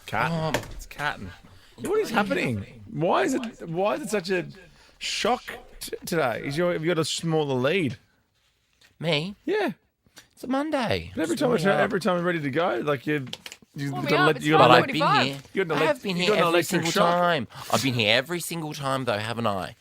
Cat. It's catting. What is happening? Why is it such a shock today? Have you got a smaller lead? Me? Yeah. It's a Monday. But every time I'm ready to go, like you Warm got me to up, let it's you But got I've to been 45. here. You're gonna I let- have been you're here gonna every electric single shock. time. I've been here every single time, though, haven't I?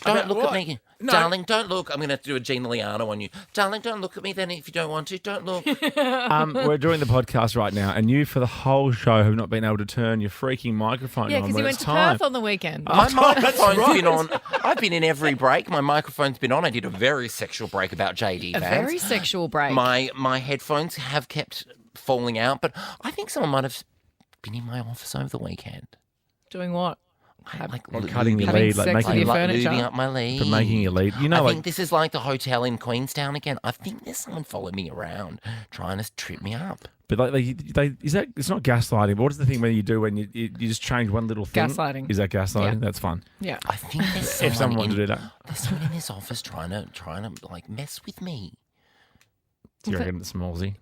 Don't About look what? at me. No. Darling, don't look. I'm going to have to do a Gina Liano on you. Darling, don't look at me then if you don't want to. Don't look. We're doing the podcast right now, and you for the whole show have not been able to turn your freaking microphone Yeah, on because when you it's went to time. Perth on the weekend. My microphone's right. been on. I've been in every break. My microphone's been on. I did a very sexual break about JD A fans. very sexual break. My headphones have kept falling out, but I think someone might have been in my office over the weekend. Doing what? Like Cutting your Having lead, like sex with your making furniture. lubing up my lead. for making your lead. You know, I like think this is like the hotel in Queenstown again. I think there's someone following me around trying to trip me up. but like is that it's not gaslighting. But what is the thing when you do when you just change one little thing? Gaslighting. Is that gaslighting? Yeah. That's fun. Yeah. I think there's If someone wanted in, to do that, There's someone in this office trying to like mess with me. do you reckon it's Smallsy?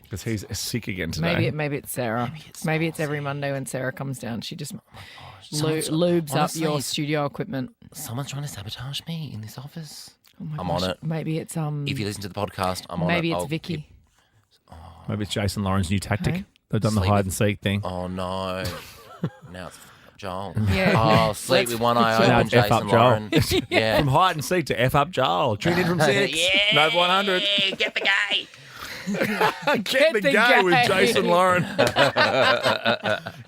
Because he's sick again today. Maybe it's Sarah. Maybe it's every Monday when Sarah comes down. She just lubes up honestly, your studio equipment. Someone's trying to sabotage me in this office. Oh my I'm gosh. on it. Maybe it's If you listen to the podcast, I'm on it. maybe it's I'll Vicky. keep- Maybe it's Jason Lauren's new tactic. Hey? They've done the Sleep hide with- and seek thing. Oh no! Now it's Joel. Yeah. Oh, sleep with one eye Now open, it's F up Jason Joel. Lauren. Yeah. From hide and seek to F up Joel. Tune in from 6. Yeah. No 100. Get the guy. Get the the gay with gay. Jason Lauren.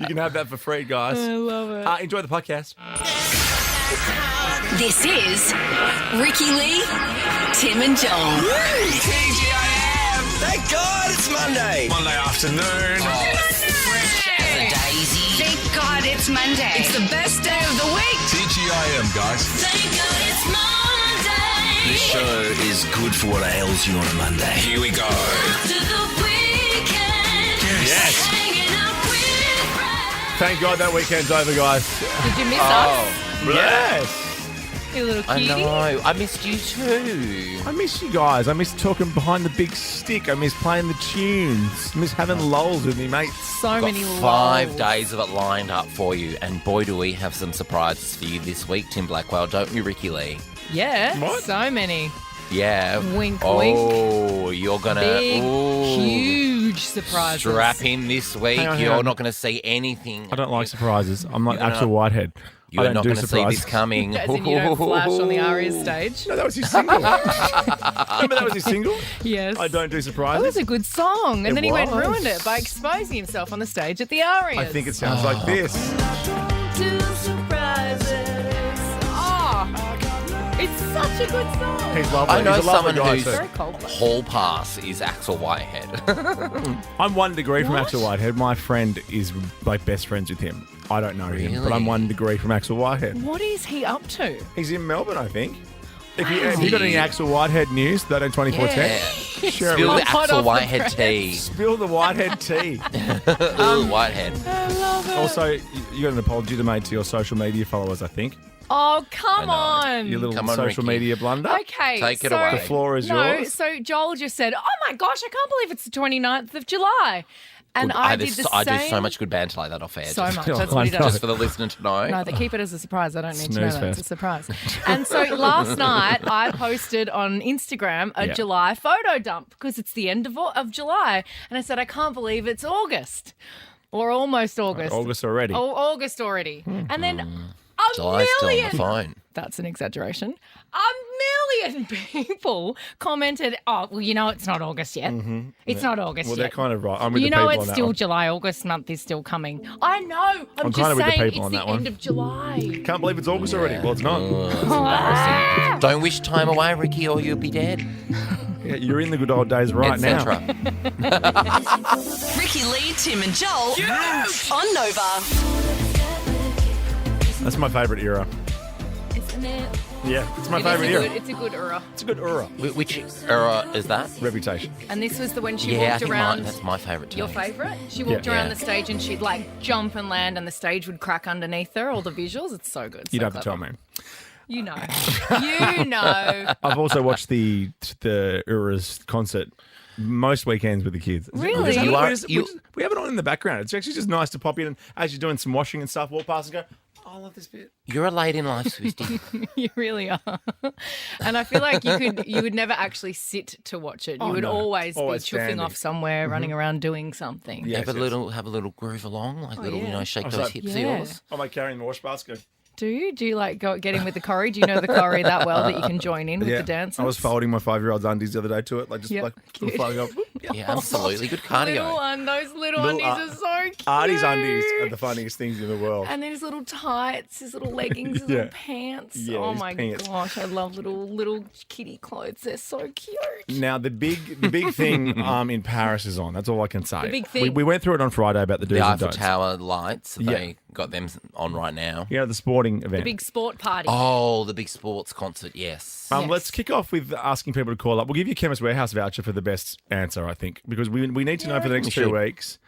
You can have that for free, guys. I love it. Enjoy the podcast. This is Ricky Lee, Tim and Joel. TGIM! Thank God it's Monday. Monday afternoon. Fresh as a daisy. Thank God it's Monday. It's the best day of the week. TGIM, guys. Thank God it's Monday. This show is good for what ails you on a Monday. Here we go. After the weekend. Yes. Hanging out with friends. Thank God that weekend's over, guys. Did you miss us? Yes. You little I cutie. know. I missed you too. I miss you guys. I miss talking behind the big stick. I miss playing the tunes. I miss having lols with me mates. So Got many 5 lols. days of it lined up for you, and boy, do we have some surprises for you this week, Tim Blackwell, don't we, Ricky Lee? Yeah. What? So many. Yeah. Wink, oh, you're gonna Big, ooh, huge surprises. strap in this week. Hang on, You're hang on. not going to see anything. I don't like surprises. I'm like You're Axel not- Whitehead. I You're don't not do going to see surprises. this coming. As in you don't flash on the Arias stage. No, that was his single. Remember that was his single? Yes. I don't do That surprises. was a good song. And then he went and was. ruined it by exposing himself on the stage at the Arias. I think it sounds like this. Do surprises. Oh, it's such a good song. He's lovely. I know He's a lovely someone guy who's too. Very Coldplay. hall pass is Axel Whitehead. I'm 1 degree from What? Axel Whitehead. My friend is like best friends with him. I don't know him, but I'm Really? 1 degree from Axel Whitehead. What is he up to? He's in Melbourne, I think. If you got any Axel Whitehead news, 132410, Yeah. share it Spill with the us. hot Axel off the Whitehead press. tea. Spill the Whitehead tea. Ooh, Whitehead. I love it. Also, you got an apology to make to your social media followers, I think. Oh, come I on. Your little Come on, social Ricky. media blunder. Okay. Take it so, away. The floor is no, yours. So Joel just said, oh my gosh, I can't believe it's the 29th of July. And I did the I same. do so much good banter like that off air. So just, much. That's what he I does. just for the listener to know. No, they keep it as a surprise. I don't need to know Snooze that. It's a fest. surprise. And so last night I posted on Instagram a Yeah. July photo dump because it's the end of July. And I said, I can't believe it's August or almost August. August already. Oh, August already. And then a July's still on million. the phone. That's an exaggeration. A million people commented, oh, well, you know, it's not August yet. It's not August Well, they're yet. kind of right. I'm with You the know, people it's on that still one. July. August month is still coming. I know. I'm I'm just kinda with the saying people it's on the that one. end of July. Can't believe it's August already. Well, it's not. Ah! Don't wish time away, Ricky, or you'll be dead. Yeah, you're in the good old days right now. Etc. Ricky Lee, Tim and Joel on Nova. That's my favourite era. Isn't it? Yeah, it's my It is favourite a era. good, it's a good era. It's a good era. Which era is that? Reputation. And this was the when she Yeah, I walked think around. that's my favourite too. Your favourite? She walked Yeah. around Yeah. the stage and she'd like jump and land and the stage would crack underneath her. All the visuals. It's so good. You'd so have to tell clever. me. You know. You know. I've also watched the Ura's concert most weekends with the kids. Really? We just- You are- we just- we just- we have it on in the background. It's actually just nice to pop in and as you're doing some washing and stuff, walk past and go, I love this bit. You're a late in life, Swifty. You really are. And I feel like you would never actually sit to watch it. You would no. always be Always chuffing standing. off somewhere, running around doing something. Yeah. have a Yes, little groove along, like little, yeah. shake was those like- hips of Yeah. yours. I'm like carrying the wash basket. Do you? Do you like get in with the Corrie? Do you know the Corrie that well that you can join in with the dances? I was folding my 5-year-old's undies the other day to it, like just Yep. like little folding up. Yeah, absolutely. Good cardio. Those little Little, undies are so cute. Artie's undies are the funniest things in the world. And then his little tights, his little leggings, his Yeah. little pants. Yeah, oh his my pants. gosh, I love little kitty clothes. They're so cute. Now the big thing in Paris is on. That's all I can say. The big thing. We went through it on Friday about the do's The and Eiffel don'ts. Tower lights, Yeah. they got them on right now. You know, the sporting event. The big sport party. Oh, the big sports concert, yes. Yes. Let's kick off with asking people to call up. We'll give you a Chemist Warehouse voucher for the best answer, I think, because we need to know for the next we 2 should. weeks.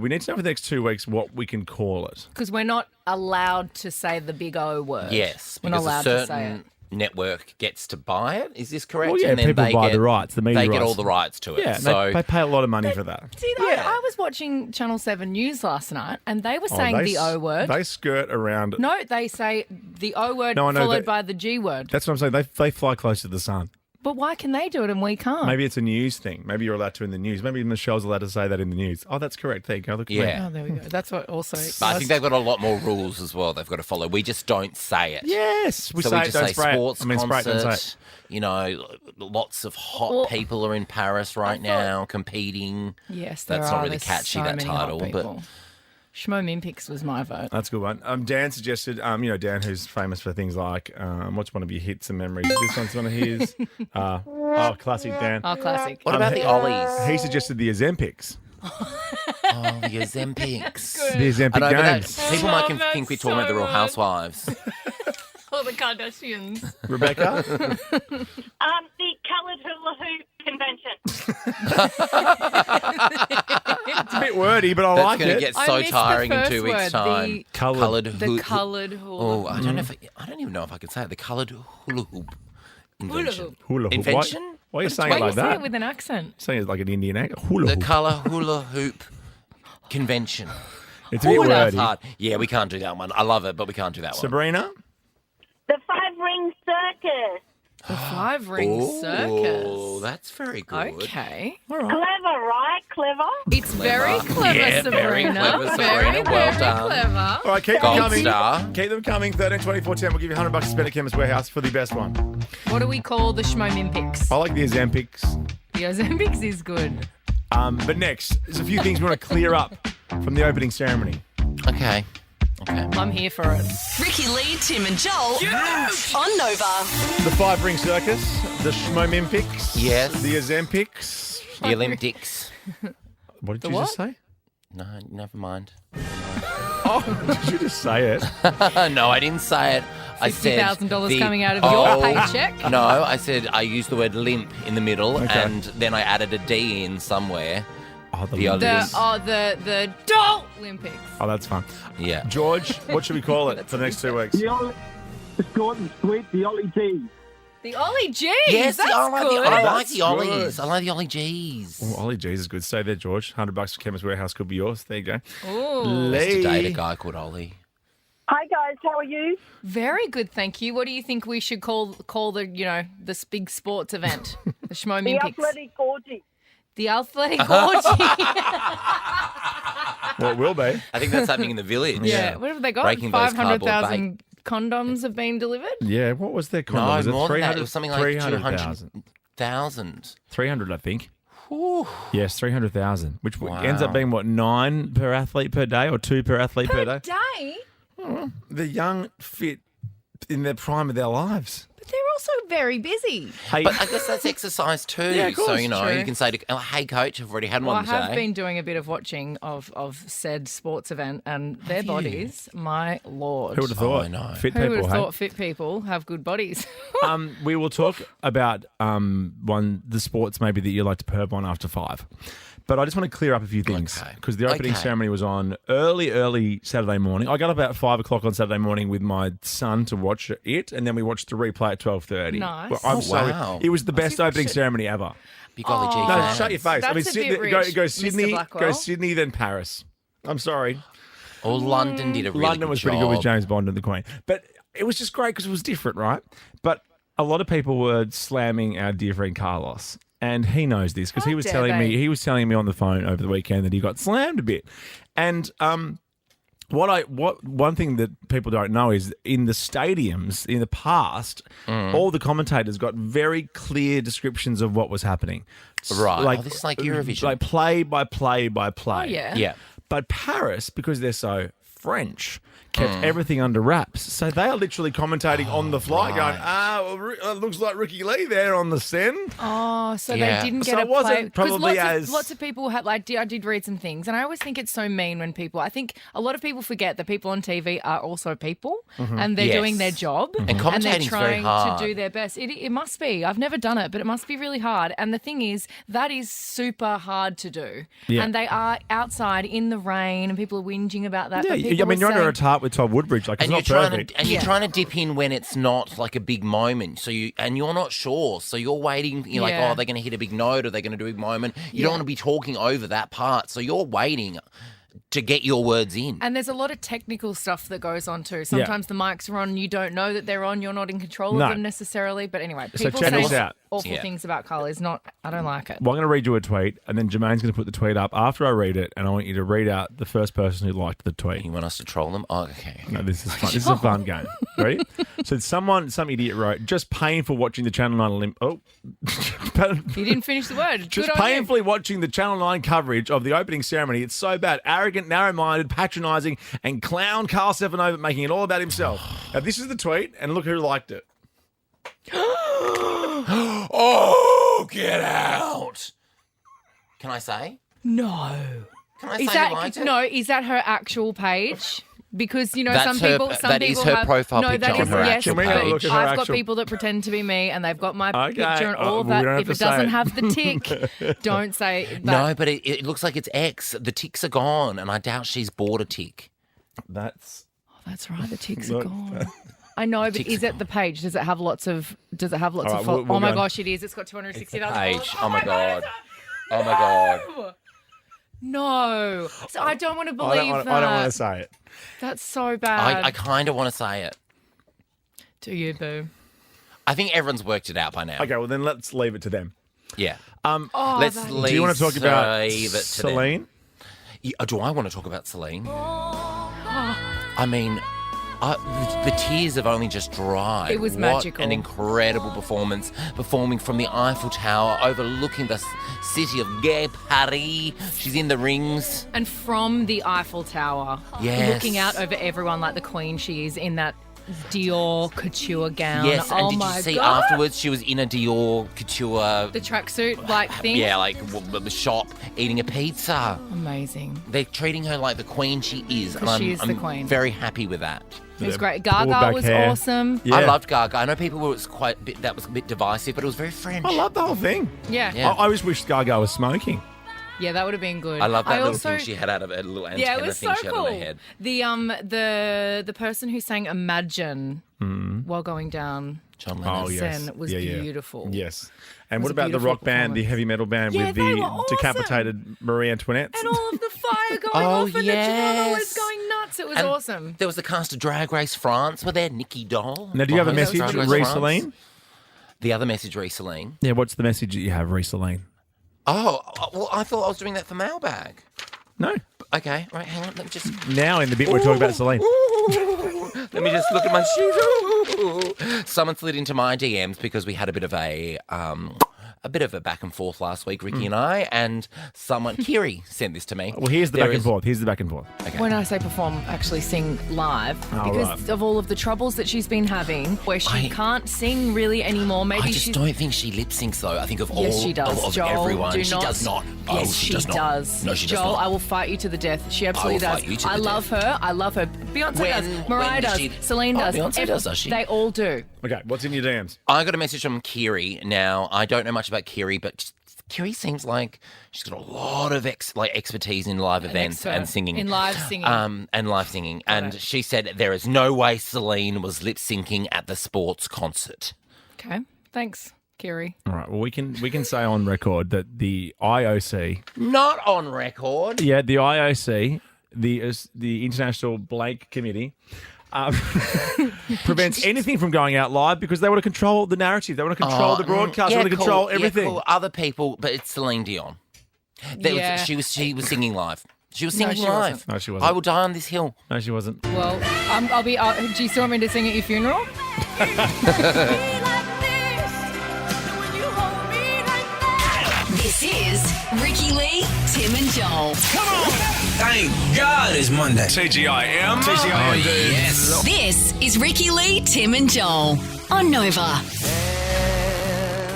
We need to know for the next 2 weeks what we can call it. Because we're not allowed to say the big O word. Yes, We're not because a allowed to say it. certain network gets to buy it. Is this correct? Well, yeah, And then people they buy get, the rights, the media They get rights. all the rights to it. Yeah, so they pay a lot of money for that. See, I was watching Channel 7 News last night and they were saying they the s- O word. They skirt around. No, they say the O word No, I know, followed they- by the G word. That's what I'm saying. They fly close to the sun. But why can they do it and we can't? Maybe it's a news thing. Maybe you're allowed to in the news. Maybe Michelle's allowed to say that in the news. Oh, that's correct. There you go. Look at me. Yeah. Oh, there we go. That's what also. But I think they've got a lot more rules as well. They've got to follow. We just don't say it. Yes. We So say we it, just don't say spray sports it. I mean, spray it, don't concert. say it. You know, lots of hot Well, people are in Paris right now competing. Yes, there That's are. not really There's catchy, so that many hot title, but people. Schmo-Mimpics was my vote. That's a good one. Dan suggested, Dan, who's famous for things like, what's one of your hits and memories? This one's one of his. Classic Dan. Oh, classic. what about the Ollies? He suggested the Ozempics. Oh, the Ozempics. The Ozempic I know, but games. people love might that think we're talking about the Real so Housewives. All the Kardashians. Rebecca? The coloured hula hoop convention. It's a bit wordy, but I That's like going to it. get I so missed the tiring in first 2 weeks' word, time. the Coloured. The coloured hula. Oh, I don't know if I don't even know if I can say it. The coloured hula hoop invention. hoop. Hula hoop. Invention? Why are you saying Why it do you like say that? it with an accent? Saying it like an Indian accent. Hula The hoop. colour hula hoop convention. It's a bit That's wordy. hard. Yeah, we can't do that one. I love it, but we can't do that one. Sabrina? The five-ring circus. The five-ring Oh, circus. that's very good. Okay. Clever, right? Clever. It's very clever, Yeah, Sabrina. very clever, Sabrina. Very, Well very done. clever. All right, keep them Gold coming. star. Keep them coming. 13, 24, 10. We'll give you $100 to spend at Chemist Warehouse for the best one. What do we call the Schmo-Mimpics? I like the Ozempics. The Ozempics is good. But next, there's a few things we want to clear up from the opening ceremony. Okay. I'm here for it. Ricky Lee, Tim and Joel on Nova. The five-ring circus, the Schmo-Mimpics, Yes. the Ozempics. The Olympics. What did you what? just say? No, never mind. Oh, did you just say it? No, I didn't say it. I said $50,000 the- coming out of your paycheck. No, I said I used the word limp in the middle, Okay. and then I added a D in somewhere. Oh, The other- The Doll Olympics. Oh, that's fun. Yeah. George, what should we call it for the next 2 weeks? The short and sweet, the Oly-Gees. The Oly-Gees. Yes, that's I like good. the, I like That's the Ollies. good. I like the Oly-Gees. Oh, Oly-Gees is good. Stay there, George. $100 for Chemist Warehouse could be yours. There you go. Ooh. Used to date a Lee. guy called Ollie. Hi guys, how are you? Very good, thank you. What do you think we should call the this big sports event, the The Schmo-Mimpics? athletic orgy. The athletic orgy. Well, it will be. I think that's happening in the village. Yeah. What have they got? Breaking those cardboard 500,000 condoms have been delivered. Yeah, what was their No, condom? Was it more than that. 300? It was something like 300,000. 200,000. 300, I think. Whew. Yes, 300,000, which Wow. ends up being, 9 per athlete per day or 2 per athlete per day? Day? The young, fit, in their prime of their lives. But they're also very busy. Hey, But I guess that's exercise too. Yeah, of so, course, you know, true. you can say, hey, coach, I've already had Well, I one have today. been doing a bit of watching of said sports event and their bodies, my lord. who would have Oh, thought? I know. Fit Who people, would have hey? thought fit people have good bodies? We will talk about the sports maybe that you like to perv on after 5. But I just want to clear up a few things Okay. because the opening Okay. ceremony was on early Saturday morning. I got up about 5 o'clock on Saturday morning with my son to watch it, and then we watched the replay at 12:30. Nice. Well, I'm Oh, sorry. wow. It was the best you opening watched it. ceremony ever. Big Oly-Gees Oh. No, fans. shut your face. I mean, That's a Sydney, bit rich, go Mr. Sydney, Blackwell. go Sydney, then Paris. I'm sorry. Oh, London did a really London good was pretty good with job. James Bond and the Queen. But it was just great because it was different, right? But a lot of people were slamming our dear friend Carlos. And he knows this because How he was dare telling they? me on the phone over the weekend that he got slammed a bit. And one thing that people don't know is in the stadiums in the past, all the commentators got very clear descriptions of what was happening. Right. Oh, this is like Eurovision. Like play by play by play. Oh, yeah. Yeah. But Paris, because they're so French, kept everything under wraps. So they are literally commentating on the fly, going, it looks like Ricky Lee there on the Sen. Oh, so Yeah. they didn't So get it a wasn't play. 'Cause probably lots as- lots of people have I did read some things, and I always think it's so mean when people. I think a lot of people forget that people on TV are also people, and they're Yes. doing their job, And they're commentating's very trying hard. to do their best. It must be. I've never done it, but it must be really hard. And the thing is, that is super hard to do. Yeah. And they are outside in the rain, and people are whinging about that. Yeah, but I people mean, are you're under a saying- tart with Todd Woodbridge. Like, And it's you're not trying perfect. to you're Yeah. trying to dip in when it's not like a big moment. So you're not sure. So you're waiting. You're like, Yeah. oh, they're going to hit a big note, or they're going to do a big moment. You Yeah. don't want to be talking over that part. So you're waiting to get your words in. And there's a lot of technical stuff that goes on too. Sometimes the mics are on, you don't know that they're on, you're not in control No. of them necessarily. But anyway, So people check say this out. awful Yeah. things about Carl is not, I don't like it. Well, I'm going to read you a tweet, and then Jermaine's going to put the tweet up after I read it, and I want you to read out the first person who liked the tweet. You want us to troll them? Oh, okay. No, this is fun. This is a fun game. Ready? So some idiot wrote, just painful watching the Channel 9 You didn't finish the word. Just Good on you. painfully watching the Channel 9 coverage of the opening ceremony. It's so bad. Arrogant, narrow-minded, patronising, and clown Carl Stefanovic making it all about himself. Now, this is the tweet, and look who liked it. Oh, get out! Can I say? No. Can I Is say you liked that it? no? Is that her actual page? Because you know That's some her- people. Some that is people her have, profile no, picture that on is her yes. actual but page. Look at her I've got actual- people that pretend to be me, and they've got my Okay. picture and all of We that. don't have If to it say doesn't it. have the tick, don't say that. No, but it looks like it's X. The ticks are gone, and I doubt she's bought a tick. That's... That's right. The ticks are Look. gone. I know, but Ticks is are it the page? Does it have lots of? Does it have lots All right, of? we'll Oh my go. gosh, it is. It's got 260,000 Page. followers. Oh my god. Oh my god. No, so I don't want to I believe don't that. want to say it. That's so bad. I kind of want to say it. Do you, boo? I think everyone's worked it out by now. Okay, well, then let's leave it to them. Yeah. Oh, Let's that- leave. Do you want to talk about save it to them. Celine? Do I want to talk about Celine? I mean, the tears have only just dried. It was What magical. an incredible performance, performing from the Eiffel Tower, overlooking the city of Gay Paris. She's in the rings. And from the Eiffel Tower, Yes. looking out over everyone like the queen she is in that Dior couture gown. Yes, and oh did my you see God. afterwards she was in a Dior couture, The tracksuit like thing? yeah, like the shop eating a pizza. Amazing. They're treating her like the queen she is, and 'Cause I'm, she is the I'm queen. very happy with that. It was Yeah, great. pulled Gaga back was hair. awesome. Yeah. I loved Gaga. I know people were that was a bit divisive, but it was very French. I love the whole thing. Yeah. Yeah. I just wish Gaga was smoking. Yeah, that would have been good. I love that little also, thing she had out of her little antenna Yeah, it was thing so she had cool. on her head. The person who sang Imagine while going down John Lennon. Oh, yes. Sen was Yeah, yeah. beautiful. Yes. And was what a about the beautiful rock band, the performance. heavy metal band Yeah, with they were the awesome. decapitated Marie Antoinette? And all of the fire going Oh, off and the Toronto was yes. going nuts. It was And awesome. There was the cast of Drag Race France. Were there Nikki Doll? Now, do you have a behind message, Drag Race Ree France? Celine? The other message, Ree Celine. Yeah, what's the message that you have, Ree Celine? Oh, well, I thought I was doing that for Mailbag. No. Okay, right, hang on. Let me just... Now, in the bit we're talking about Celine. Let me just look at my shoes. Someone slid into my DMs because we had a bit of a back and forth last week, Ricky and I, and Kiri sent this to me. Well, here's the There back and is- forth. Here's the back and forth. When I say perform, actually sing live Oh, because right. of all of the troubles that she's been having where she can't sing really anymore. Maybe I just she's don't think she lip syncs though. I think of all Yes, she does. of Joel, everyone, do she not. does not. Oh, Yes, she does not. does. No, she does Joel, not. I will fight you to the death. She absolutely I will does. fight you to the I love her. I love her. Beyonce When- does. Mariah when does does. she- Celine Oh, does. Beyonce does, does she? They all do. Okay, what's in your DMs? I got a message from Kiri. Now, I don't know much about Kiri, but Kiri seems like she's got a lot of expertise in live events and singing. In live singing. And she said there is no way Celine was lip syncing at the sports concert. Okay. Thanks, Kiri. All right. Well, we can say on record that the IOC, Not on record. the IOC, the International Blank Committee, prevents anything from going out live because they want to control the narrative. They want to control the broadcast. They want to control everything. Yeah, cool. Other people, but it's Celine Dion. She was singing live. She was singing she live. wasn't. No, she wasn't. I will die on this hill. No, she wasn't. Well, do you still want me to sing at your funeral? This is Ricky Lee, Tim and Joel. Thank God it's Monday. TGIM. Oh, yes. This is Ricky Lee, Tim and Joel on Nova.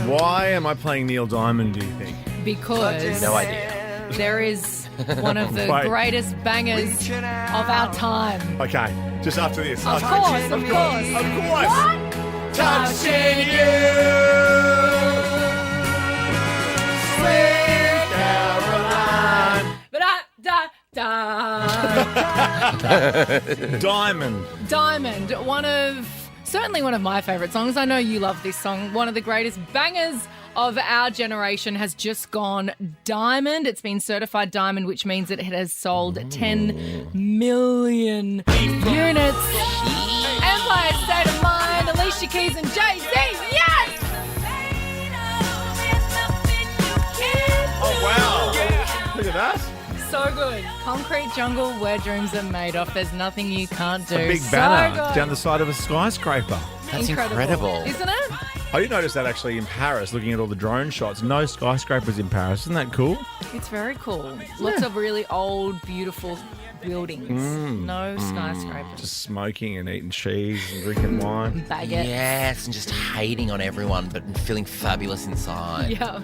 Why am I playing Neil Diamond, do you think? Because No idea. there is one of the Wait. greatest bangers of our time. Okay, just after this. Of course. Of course. Touching you, sweet Caroline. Diamond. Diamond, certainly one of my favourite songs. I know you love this song. One of the greatest bangers of our generation has just gone diamond. It's been certified diamond, which means that it has sold 10 million units. Empire State of Mind, Alicia Keys and Jay-Z. Yes! Oh, wow. Look at that. So good. Concrete jungle where dreams are made of. There's nothing you can't do. A big So banner good. down the side of a skyscraper. That's incredible. Isn't it? I did notice that actually in Paris, looking at all the drone shots. No skyscrapers in Paris. Isn't that cool? It's very cool. Lots of really old, beautiful buildings. No skyscrapers. Just smoking and eating cheese and drinking wine. Baguette. Yes, and just hating on everyone, but feeling fabulous inside. Yeah.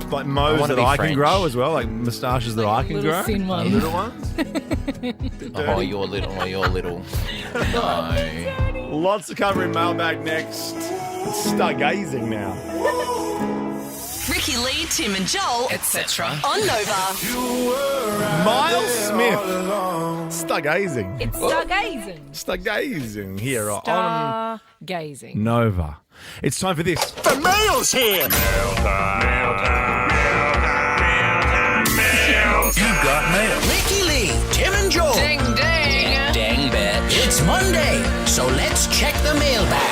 Like I mows wanna that be I can French. grow as well, like moustaches that I can little grow. thin ones. Little ones. Oh, you're little. Oh, you're little. No. Lots to cover in Mailbag next. Stargazing now. Ricky Lee, Tim and Joel, etc. on Nova. Miles Smith. Stargazing. It's stargazing. Stargazing here on Stargazing. Nova. It's time for this. The mail's here. You've got mail. Ricky Lee, Tim and Joel. Ding, ding. Dang bitch. It's Monday, so let's check the mailbag.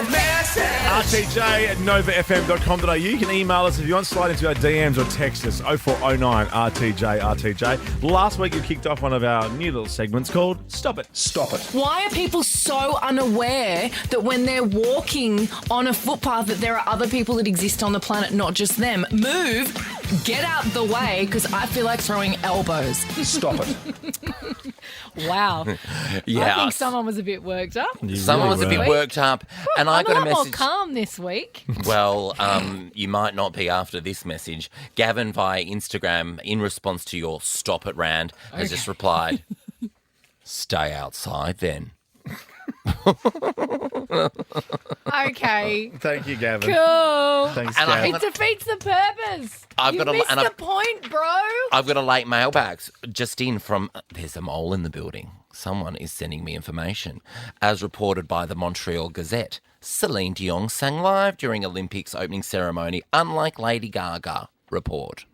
RTJ at novafm.com.au. You can email us if you want, slide into our DMs or text us 0409 RTJ. Last week you kicked off one of our new little segments called Stop It. Stop It. Why are people so unaware that when they're walking on a footpath that there are other people that exist on the planet, not just them? Move, get out the way, because I feel like throwing elbows. Stop it. Wow. Yeah. I think someone was a bit worked up. Someone was a bit worked up, and I I'm got a a lot more message. calm this week. Well, you might not be after this message. Gavin via Instagram, in response to your stop it rant, has just replied, "Stay outside then." Okay. Thank you, Gavin. Cool. Thanks, And I Gavin. It defeats the purpose. I've you got a- missed and the I've- point, bro. I've got a late mailbags just in from, there's a mole in the building. Someone is sending me information. As reported by the Montreal Gazette, Celine Dion sang live during Olympics opening ceremony, unlike Lady Gaga. Report.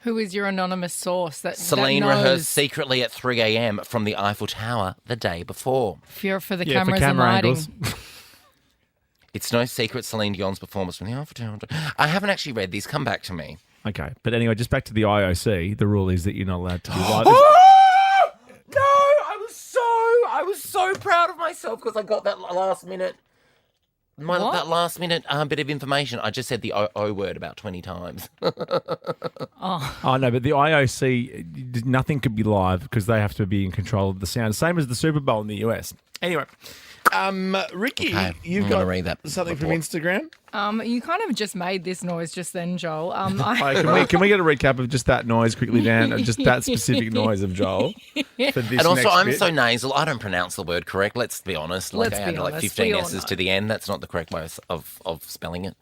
Who is your anonymous source that Celine that knows rehearsed secretly at 3 a.m. from the Eiffel Tower the day before. Fear for the Yeah, for cameras camera and lighting? angles. It's no secret Celine Dion's performance from the Eiffel Tower. I haven't actually read these. Come back to me. Okay, but anyway, just back to the IOC. The rule is that you're not allowed to be live. No, I was so proud of myself because I got that last minute. What? That last minute bit of information. I just said the O word about 20 times. Oh, no, but the IOC, nothing could be live because they have to be in control of the sound. Same as the Super Bowl in the US. Anyway, Ricky, Okay, you've I'm got gonna read that something report. from Instagram? You kind of just made this noise just then, Joel. Can we get a recap of just that noise quickly, Dan? Just that specific noise of Joel for this And also, next I'm bit? so nasal. I don't pronounce the word correct. Let's be honest. Let's I be added like honest, 15 we all S's know. to the end. That's not the correct way of spelling it.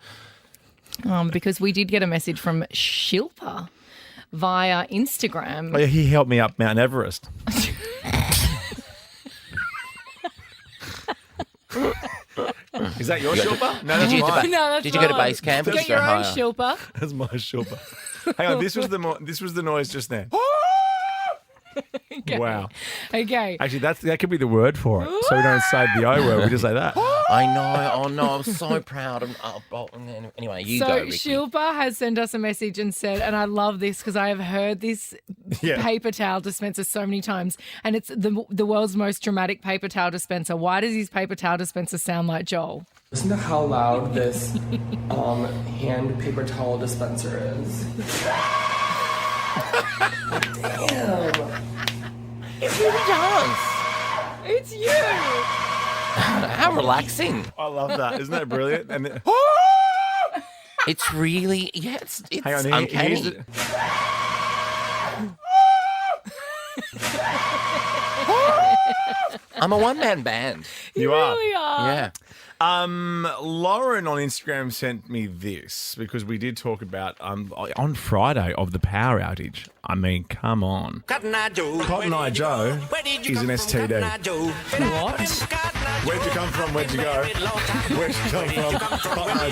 Because we did get a message from Shilpa via Instagram. Oh, yeah, he helped me up Mount Everest. Is that your Shilpa? No, Did you, mine. No, that's did you go to mine. base camp? Get your own Shilpa. That's my Shilpa. Hang on, this was the noise just then. Okay. Wow. Okay. Actually, that could be the word for it. So we don't say the O word. We just say that. I know. Oh, no. I'm so proud. Anyway, you go, So Ricky. Shilpa has sent us a message and said, and I love this because I have heard this Yeah. paper towel dispenser so many times, and it's the world's most dramatic paper towel dispenser. Why does his paper towel dispenser sound like Joel? Listen to how loud this hand paper towel dispenser is. Damn. It really does. It's you. How relaxing. I love that. Isn't that brilliant? And then, It's really, it's hang on, uncanny. here's the, I'm a one-man band. you are. Really are. Yeah. Lauren on Instagram sent me this because we did talk about on Friday of the power outage. I mean, come on. Cotton Eye Joe is an STD. What? Where'd you come from? Where'd you go? Where'd you come from? Cotton Eye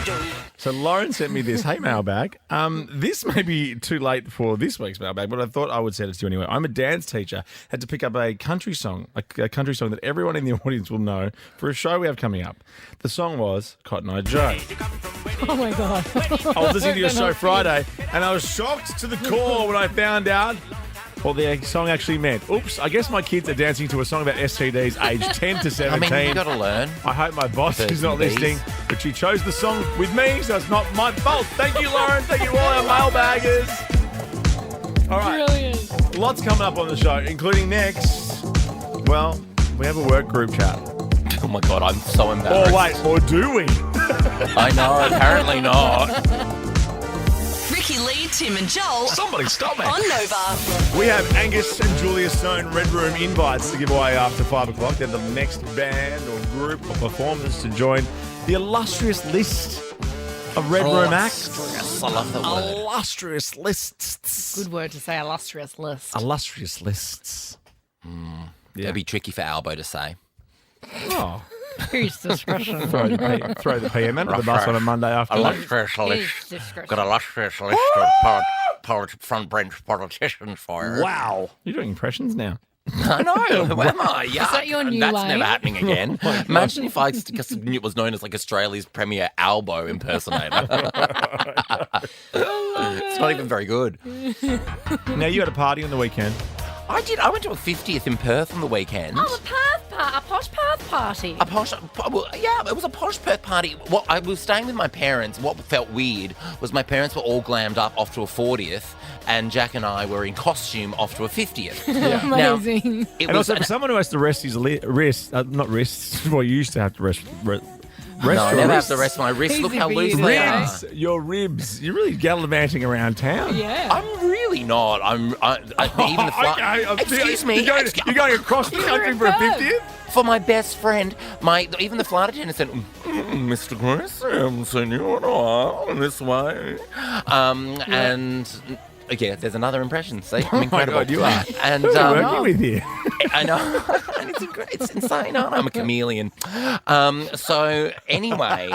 Joe. So Lauren sent me this. Hey, Mailbag. This may be too late for this week's Mailbag, but I thought I would send it to you anyway. I'm a dance teacher. Had to pick up a country song, a country song that everyone in the audience will know for a show we have coming up. The song was Cotton Eye Joe. Oh my God. I was listening to your show Friday, and I was shocked to the core when I found out what the song actually meant. Oops, I guess my kids are dancing to a song about STDs aged 10 to 17. I mean, you got to learn. I hope my boss is not These. listening, but she chose the song with me, so it's not my fault. Thank you, Lauren. Thank you, all our mailbaggers. All right. Brilliant. Lots coming up on the show, including next. Well, we have a work group chat. Oh my God, I'm so embarrassed. Or wait, or do we? I know, apparently not. Ricky Lee, Tim and Joel Somebody stop me. on Nova. We have Angus and Julia Stone Red Room invites to give away after 5 o'clock. They're the next band or group or performers to join the illustrious list of Red Room acts. Illustrious. I love the word. Illustrious lists. Good word to say, illustrious list. Illustrious lists. It'd be tricky for Albo to say. Oh. Whose discretion? Throw the PM into the bus on a Monday afternoon. Illustrious His discretion. Got illustrious list of front bench politicians for you. Wow. You're doing impressions now. I know. Who am I? Yeah. Is that your new That's lane? never happening again. Imagine if I was known as like Australia's premier Albo impersonator. It's not even very good. Now, you had a party on the weekend. I did. I went to a 50th in Perth on the weekend. Oh, a posh Perth party. A posh, well, yeah, it was a posh Perth party. What I was staying with my parents. What felt weird was my parents were all glammed up off to a 40th, and Jack and I were in costume off to a 50th. Amazing. Now, it And was also, for someone who has to rest his wrists, not wrists, well, you used to have to rest no, your I never have wrists. to rest my wrists. Look Easy how loose peasy. they are. Ribs, your ribs. You're really gallivanting around town. Yeah. I'm really not. Even the flight. Okay, Excuse me. You're going across the country for a 50th? For my best friend, even the flight attendant said, Mr. Grace, I haven't seen you in a while this way. And yeah, there's another impression. See, I'm incredible. God, you are. And Who are we working with here? I know. It's insane. I'm a chameleon. So anyway,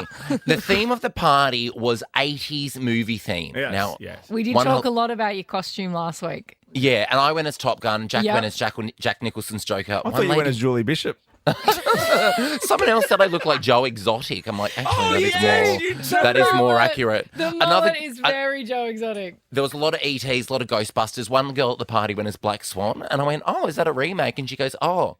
the theme of the party was 80s movie theme. Yes, Now, yes. We did One talk whole- a lot about your costume last week. yeah, and I went as Top Gun. Jack Yep. went as Jack Nicholson's Joker. I thought you went as Julie Bishop. Someone else said I look like Joe Exotic. I'm like, actually, Oh, yes, you that is more mullet. accurate. The mullet is very Joe Exotic. There was a lot of ETs, a lot of Ghostbusters. One girl at the party went as Black Swan, and I went, "Oh, is that a remake?" And she goes, "Oh,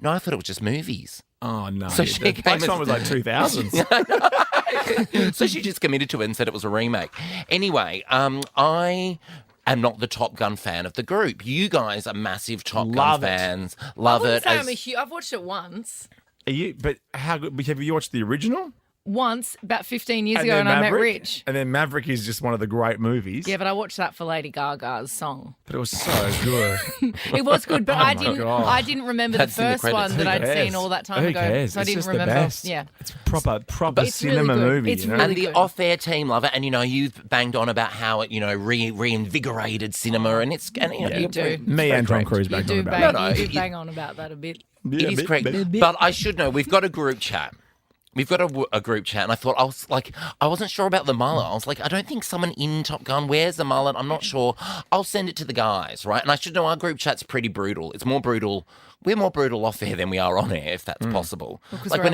no, I thought it was just movies." Oh, no. So she The came Black as- Swan was like 2000s. So she just committed to it and said it was a remake. Anyway, I am not the Top Gun fan of the group. You guys are massive Top Love Gun it. fans. Love I it. wouldn't say I'm a huge. I've watched it once. But how good? Have you watched the original? once about 15 years ago, and I met Rich. And then Maverick is just one of the great movies. Yeah, but I watched that for Lady Gaga's song. But it was so good. It was good, but I God. didn't remember That's the in the first credits. one that I'd seen all that time Who ago. cares? So I It's didn't just remember. the best. Yeah. It's proper It's cinema really good. movie. It's you know? really And the good. off-air team love it, and you've banged on about how it reinvigorated cinema, and it's You do. Me and Tom correct. Cruise You back do on about bang, it. No, you do it- bang on about that a bit. Yeah, It is bit, correct. bit. But I should know, we've got a group chat. We've got a group chat, and I wasn't sure about the mullet. I was like, I don't think someone in Top Gun wears a mullet. I'm not sure. I'll send it to the guys, right? And I should know our group chat's pretty brutal. It's more brutal. We're more brutal off air than we are on air, if that's possible. Because Like we're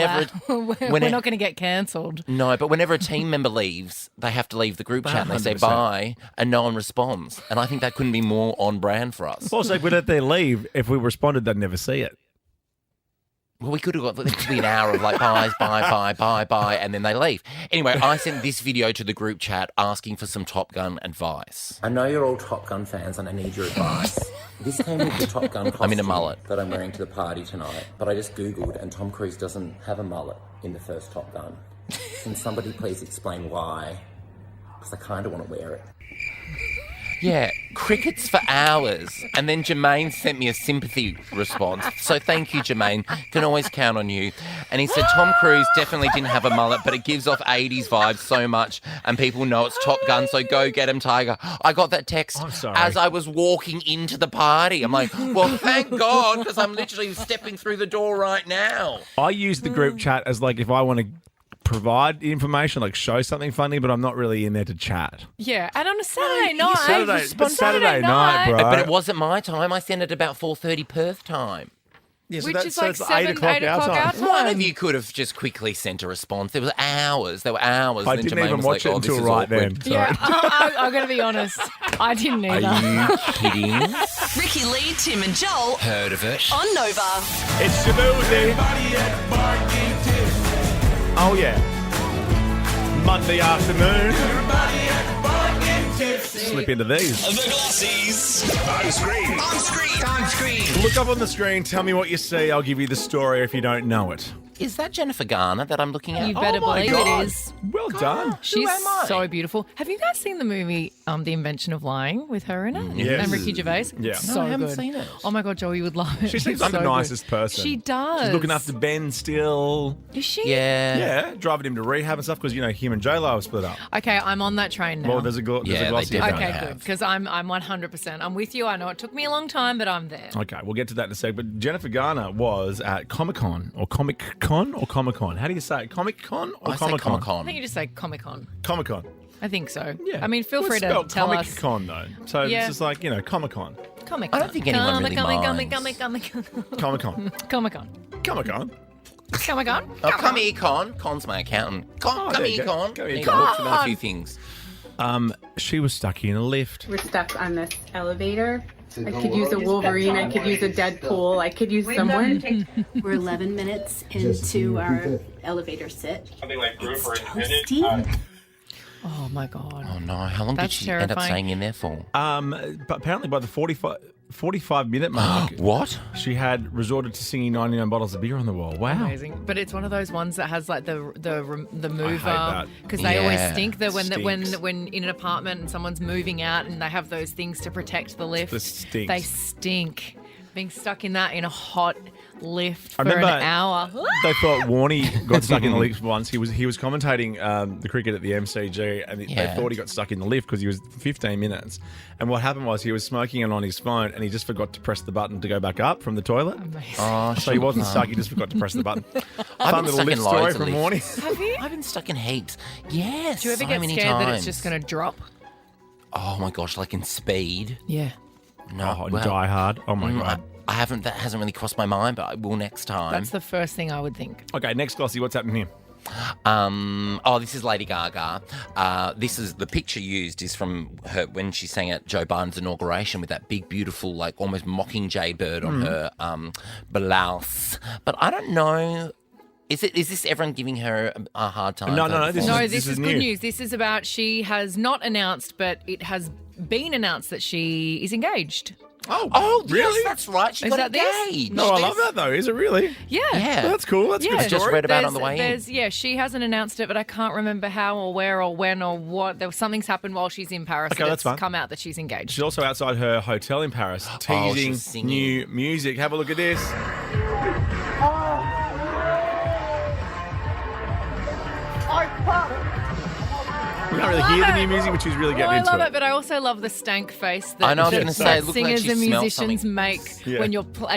not going to get cancelled. No, but whenever a team member leaves, they have to leave the group chat and they say 100%. bye, and no one responds. And I think that couldn't be more on brand for us. Also, if we let them leave, if we responded, they'd never see it. Well, we could have got there could be an hour of like buys, bye, and then they leave. Anyway, I sent this video to the group chat asking for some Top Gun advice. I know you're all Top Gun fans and I need your advice. This came with the Top Gun costume I'm in a mullet. that I'm wearing to the party tonight, but I just Googled and Tom Cruise doesn't have a mullet in the first Top Gun. Can somebody please explain why? Because I kind of want to wear it. Yeah, crickets for hours. And then Jermaine sent me a sympathy response. So thank you, Jermaine. Can always count on you. And he said Tom Cruise definitely didn't have a mullet, but it gives off 80s vibes so much, and people know it's Top Gun, so go get him, Tiger. I got that text I'm sorry. as I was walking into the party. I'm like, well, thank God, because I'm literally stepping through the door right now. I use the group chat as like if I want to provide information, like show something funny, but I'm not really in there to chat. Yeah, and on a Saturday night. Saturday night, bro. But it wasn't my time. I sent it about 4:30 Perth time. Yeah, Which is like it's 8 o'clock our time. One of you could have just quickly sent a response. There were hours. I And then didn't Jermaine even was watch like, it oh, this until is right awkward. then. Yeah, I'm going to be honest. I didn't either. Are you kidding? Ricky Lee, Tim and Joel Heard of it? on Nova. It's Shabuzi. Oh, yeah. Monday afternoon. Slip into these. The Glossies. On screen. On screen. On screen. Look up on the screen. Tell me what you see. I'll give you the story if you don't know it. Is that Jennifer Garner that I'm looking at? You better my believe God. it is. Well done. She's am I? so beautiful. Have you guys seen the movie The Invention of Lying with her in it? Yes. And Ricky Gervais? Yeah. So No, I haven't good. seen it. Oh my God, Joel, you would love it. She seems It's like the so good. nicest person. She does. She's looking after Ben still. Is she? Yeah. Yeah, driving him to rehab and stuff because, him and J-Lo have split up. Okay, I'm on that train now. Well, there's a glossy they about definitely it. Okay, good. Because I'm 100%. I'm with you. I know it took me a long time, but I'm there. Okay, we'll get to that in a sec. But Jennifer Garner was at Comic-Con or Comic-Con or Comic-Con. How do you say it? Comic-Con or I say Comic-Con? I Comic-Con. think you just say Comic-Con. Comic-Con. I think so. Yeah. I mean, feel Well, free it's to spelled tell us. Comic-Con, though. So Yeah. it's just like, Comic-Con. Comic. I don't think anyone really minds. Comic-Con. Comic-Con. Comic-Con. Comic-Con. Oh, come here, Con. Con's my accountant. Come there here, you go. Con. Come here, He Con. talks about a few things. She was stuck in a lift. We're stuck on this elevator. I could use a Wolverine, I could use a Deadpool, I could use someone. We're 11 minutes into our elevator sit. It's toasty. Oh my God. Oh, no. How long That's did she end up terrifying. staying in there for? But apparently by the 45-minute mark, What? she had resorted to singing 99 bottles of beer on the wall. Wow. Amazing, but it's one of those ones that has like the mover that. because they always Yeah. stink. That Stinks. when in an apartment and someone's moving out and they have those things to protect the lift, The stinks. they stink. Being stuck in that in a hot lift I for an remember hour. they thought Warnie got stuck in the lift once. He was commentating the cricket at the MCG, and they Yeah. thought he got stuck in the lift because he was 15 minutes. And what happened was he was smoking it on his phone, and he just forgot to press the button to go back up from the toilet. Amazing. Oh, So he wasn't stuck. He just forgot to press the button. I've Fun been little stuck lift in story loads of from lifts. Warnie. Have you? I've been stuck in heaps. Yes. Do you ever so get many scared times. that it's just going to drop? Oh my gosh, like in Speed. Yeah. No, Oh, Die Hard. Oh my god. I haven't. That hasn't really crossed my mind, but I will next time. That's the first thing I would think. Okay, next glossy. What's happening here? This is Lady Gaga. This is the picture used is from her when she sang at Joe Biden's inauguration with that big, beautiful, like almost mockingjay bird on her blouse. But I don't know. Is this everyone giving her a hard time? No, for no, her this performance? This is new. good news. This is about she has not announced, but it has been announced that she is engaged. Oh, really? yes, that's right. She Is got that this? engaged. No, I love that though. Is it really? Yeah. Yeah. Well, that's cool. That's a good I just story. read about it on the way in. Yeah, she hasn't announced it, but I can't remember how or where or when or what. Something's happened while she's in Paris. Okay, and that's it's fine. come out that she's engaged. She's also outside her hotel in Paris, teasing she's singing. new music. Have a look at this. We can't really hear the new music, but she's really getting I into love it, but I also love the stank face that I know, I was going to say, it looked like singers she and smelled musicians something. make Yeah. when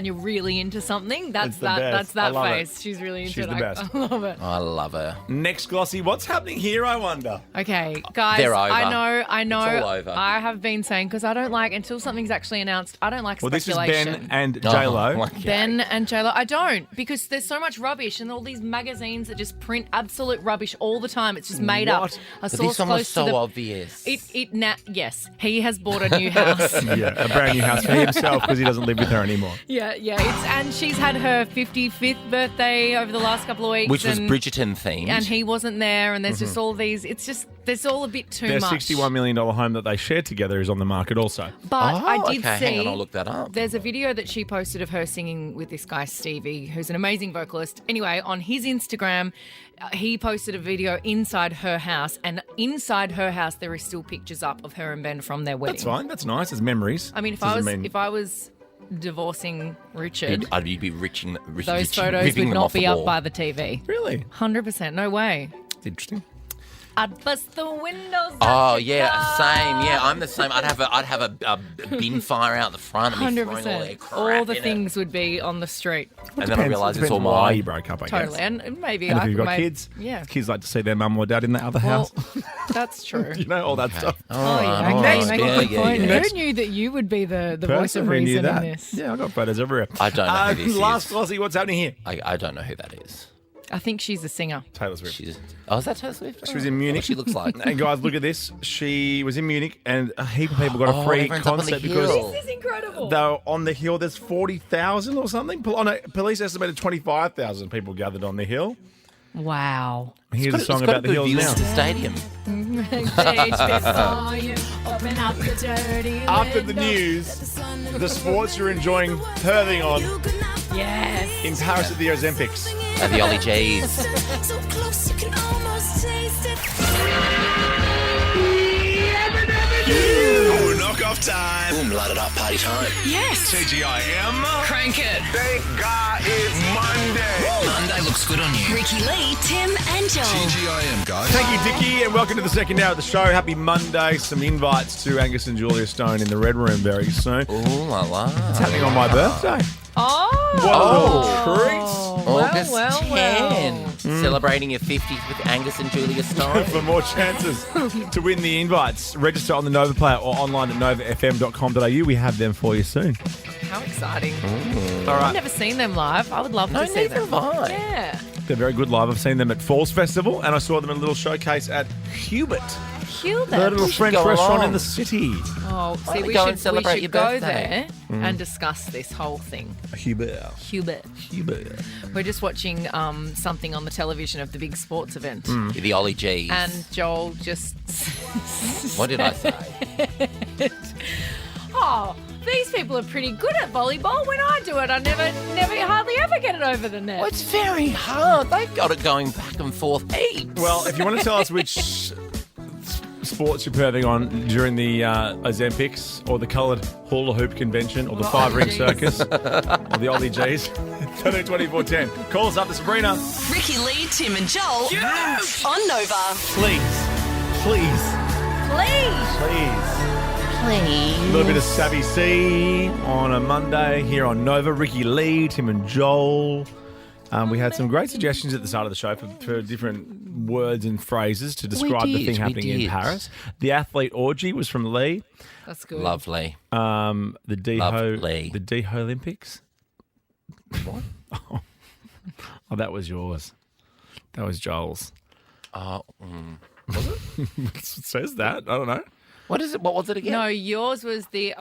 you're really into something. That's It's the that. best. That's that I love face. it. She's really into She's it. the best. I love it. I love her. Next, Glossy, what's happening here, I wonder? Okay, guys, They're over. I know. It's all over. I have been saying, because I don't like, until something's actually announced, I don't like Well, this is speculation. Ben and J-Lo. okay. Ben and J-Lo. I don't, because there's so much rubbish and all these magazines that just print absolute rubbish all the time. It's just made up. What? A But source this one was close to so the, obvious. Yes, he has bought a new house. Yeah, a brand new house for himself because he doesn't live with her anymore. Yeah. And she's had her 55th birthday over the last couple of weeks. Which was and, Bridgerton themed. And he wasn't there, and there's just all these, there's all a bit too Their much. $61 million home that they shared together is on the market also. But I did okay, see, hang on, I'll look that up. there's a video that she posted of her singing with this guy, Stevie, who's an amazing vocalist. Anyway, on his Instagram, he posted a video inside her house, and inside her house there is still pictures up of her and Ben from their wedding. That's fine. That's nice. It's memories. I mean, if I was divorcing Richard, I'd be those photos would not be up by the TV. Really? 100%, no way. It's interesting. I'd bust the windows. Oh out yeah, the car. same. Yeah, I'm the same. I'd have a bin fire out the front and be throwing all their 100%. crap All the in it. things would be on the street. And then I realised it's all why mine. you broke up, I Totally. guess. And maybe And I if you've got may- kids, Yeah. kids like to see their mum or dad in the other Well, house. that's true. You know, all that stuff. Oh, yeah. all Okay, right. make a Yeah, good yeah, point. yeah. Who knew that you would be the voice Person of who knew reason in that. this? Yeah, I got photos everywhere. I don't know who this Last is. Glossy, what's happening here? I don't know who that is. I think she's a singer. Taylor Swift. Is that Taylor Swift? She was in Munich. What she looks like. And guys, look at this. She was in Munich, and a heap of people got a free everyone's up on the concert because hill. This is incredible. they were on the hill. There's 40,000 or something. Police estimated 25,000 people gathered on the hill. Wow. Here's a It's song got about the hills view now. into the stadium. After the news, the sports you're enjoying hurling on Yes. in Paris at the Olympics. The Oly-Gees. Oh, knock-off time. Boom, light it up, party time. Yes. TGIM. Crank it. Thank God it's Monday. Monday looks good on you. Ricky Lee, Tim and Joel. TGIM, guys. Thank you, Dickie, and welcome to the second hour of the show. Happy Monday. Some invites to Angus and Julia Stone in the Red Room very soon. Ooh la la. It's happening on my birthday. Oh. What a little treat. August well, 10. Celebrating your 50th with Angus and Julia Stone. For more chances to win the invites, register on the Nova Player or online at novafm.com.au. We have them for you soon. How exciting. All I've right. never seen them live. I would love No, to see neither them. have I. Yeah. They're very good live. I've seen them at Falls Festival, and I saw them in a little showcase at Hubert, Hubert. the little should French go restaurant along. in the city. Oh, Why see, don't we we go should, and celebrate we your should go birthday? there and discuss this whole thing. Hubert. Hubert. Hubert. We're just watching something on the television of the big sports event. The Oly-Gees. And Joel just... What did I say? Oh, these people are pretty good at volleyball. When I do it, I never hardly ever get it over the net. Well, it's very hard. They've got it going back and forth heaps. Well, if you want to tell us which sports you're perving on during the Olympics or the coloured hula hoop convention or the five-ring Oly-Gees. circus or the Oly-Gees, 132410. Call us up to Sabrina. Ricky Lee, Tim and Joel. Yes. On Nova. Please. Please. A little bit of Savvy C on a Monday here on Nova. Ricky Lee, Tim and Joel. We had some great suggestions at the start of the show for different words and phrases to describe the thing happening in Paris. The athlete orgy was from Lee. That's good. Lovely. The Lovely. The D-Ho Olympics. What? Oh, that was yours. That was Joel's. Was it? It says that. I don't know. What is it? What was it again? No, yours was the